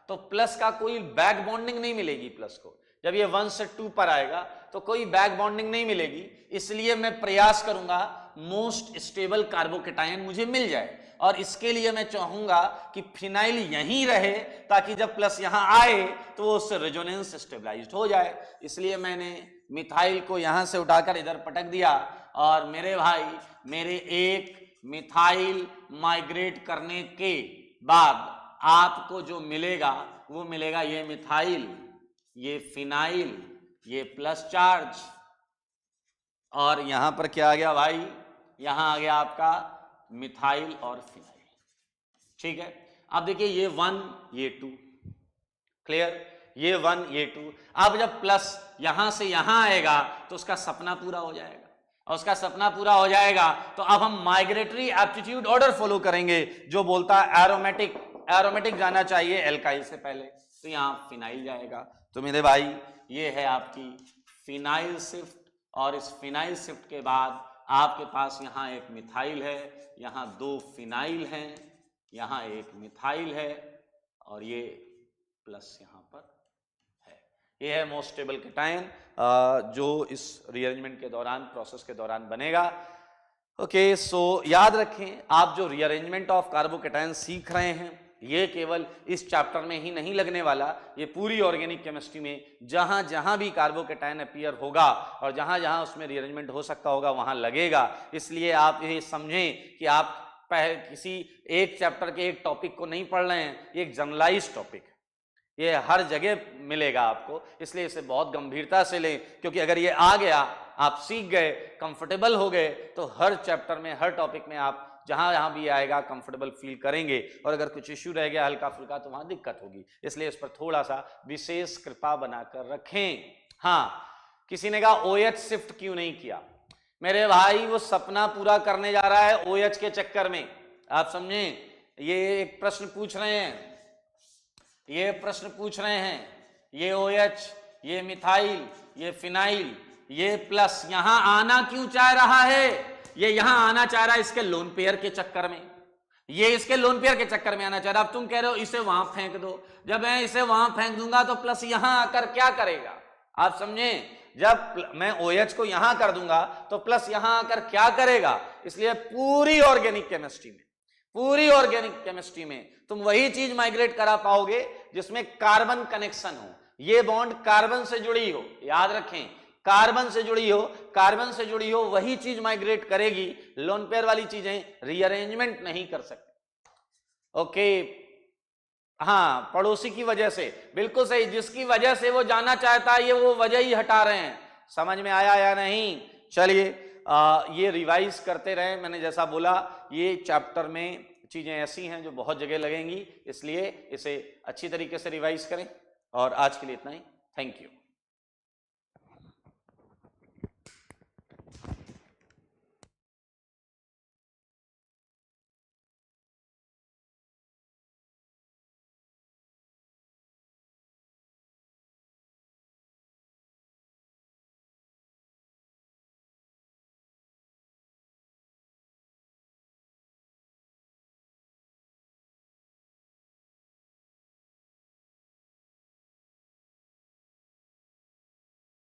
तो प्लस का कोई बैक बॉन्डिंग नहीं मिलेगी प्लस को। जब ये 1 से 2 पर आएगा तो कोई बैक बॉन्डिंग नहीं मिलेगी, इसलिए मैं प्रयास करूंगा मोस्ट स्टेबल कार्बोकेटायन मुझे मिल जाए, और इसके लिए मैं चाहूंगा कि फिनाइल यहीं रहे ताकि जब प्लस यहां आए तो वो उससे रेजोनेंस स्टेबलाइज्ड हो जाए। इसलिए मैंने मिथाइल को यहां से उठाकर इधर पटक दिया, और मेरे भाई मेरे एक मिथाइल माइग्रेट करने के बाद आपको जो मिलेगा वो मिलेगा ये मिथाइल, ये फिनाइल, ये प्लस चार्ज, और यहां पर क्या आ गया भाई, यहां आ गया आपका मिथाइल और फिनाइल, ठीक है। अब देखिए ये 1 ये 2, क्लियर, ये 1 ये 2। अब जब प्लस यहां से यहां आएगा तो उसका सपना पूरा हो जाएगा, और उसका सपना पूरा हो जाएगा तो अब हम माइग्रेटरी एप्टीट्यूड ऑर्डर फॉलो करेंगे जो बोलता है एरोमेटिक जाना चाहिए एल्काइल से पहले, तो यहां फिनाइल जाएगा। तो मेरे भाई ये है आपकी फिनाइल शिफ्ट, और इस फिनाइल शिफ्ट के बाद आपके पास यहां एक मिथाइल है, यहां 2 फिनाइल हैं, यहां एक मिथाइल है, और ये प्लस यहां पर है। ये है मोस्ट स्टेबल कैटायन जो इस रीअरेंजमेंट के दौरान, प्रोसेस के दौरान बनेगा। ओके, सो याद रखें, आप जो रीअरेंजमेंट ऑफ कार्बोकेटायन सीख रहे हैं ये केवल इस चैप्टर में ही नहीं लगने वाला, ये पूरी ऑर्गेनिक केमिस्ट्री में जहां जहां भी कार्बोकेटायन अपीयर होगा और जहां जहां उसमें रीअरेंजमेंट हो सकता होगा वहां लगेगा। इसलिए आप ये समझें कि आप किसी एक चैप्टर के एक टॉपिक को नहीं पढ़ रहे हैं, ये एक जनरलाइज्ड टॉपिक है, ये हर जगह मिलेगा आपको, इसलिए इसे बहुत गंभीरता से लें, क्योंकि अगर ये आ गया, आप सीख गए, कंफर्टेबल हो गए, तो हर चैप्टर में, हर टॉपिक में आप जहां जहां भी आएगा कंफर्टेबल फील करेंगे, और अगर कुछ इश्यू रह गया हल्का फुल्का तो वहां दिक्कत होगी। इसलिए इस पर थोड़ा सा विशेष कृपा बनाकर रखें। हाँ, किसी ने कहा OH शिफ्ट क्यों नहीं किया? मेरे भाई वो सपना पूरा करने जा रहा है OH के चक्कर में, आप समझें। ये एक प्रश्न पूछ रहे हैं, ये प्रश्न पूछ रहे हैं, ये OH, ये मिथाइल, ये फिनाइल, ये प्लस यहां आना क्यों चाह रहा है? ये यहां आना चाह रहा है इसके लोन पेयर के चक्कर में, ये इसके लोन पेयर के चक्कर में आना चाह रहा है। अब तुम कह रहे हो इसे वहां फेंक दो, जब मैं इसे वहां फेंक दूंगा तो प्लस यहां आकर क्या करेगा? आप समझे, जब मैं OH को यहां कर दूंगा तो प्लस यहां आकर क्या करेगा? इसलिए पूरी ऑर्गेनिक केमिस्ट्री में तुम वही चीज माइग्रेट करा पाओगे जिसमें कार्बन कनेक्शन हो, ये बॉन्ड कार्बन से जुड़ी हो, याद रखें, कार्बन से जुड़ी हो वही चीज माइग्रेट करेगी। लोन पेयर वाली चीजें रीअरेंजमेंट नहीं कर सकते। ओके, हाँ, पड़ोसी की वजह से, बिल्कुल सही, जिसकी वजह से वो जाना चाहता है ये वो वजह ही हटा रहे हैं। समझ में आया या नहीं? चलिए ये रिवाइज करते रहे। मैंने जैसा बोला ये चैप्टर में चीजें ऐसी हैं जो बहुत जगह लगेंगी, इसलिए इसे अच्छी तरीके से रिवाइज करें। और आज के लिए इतना ही, थैंक यू।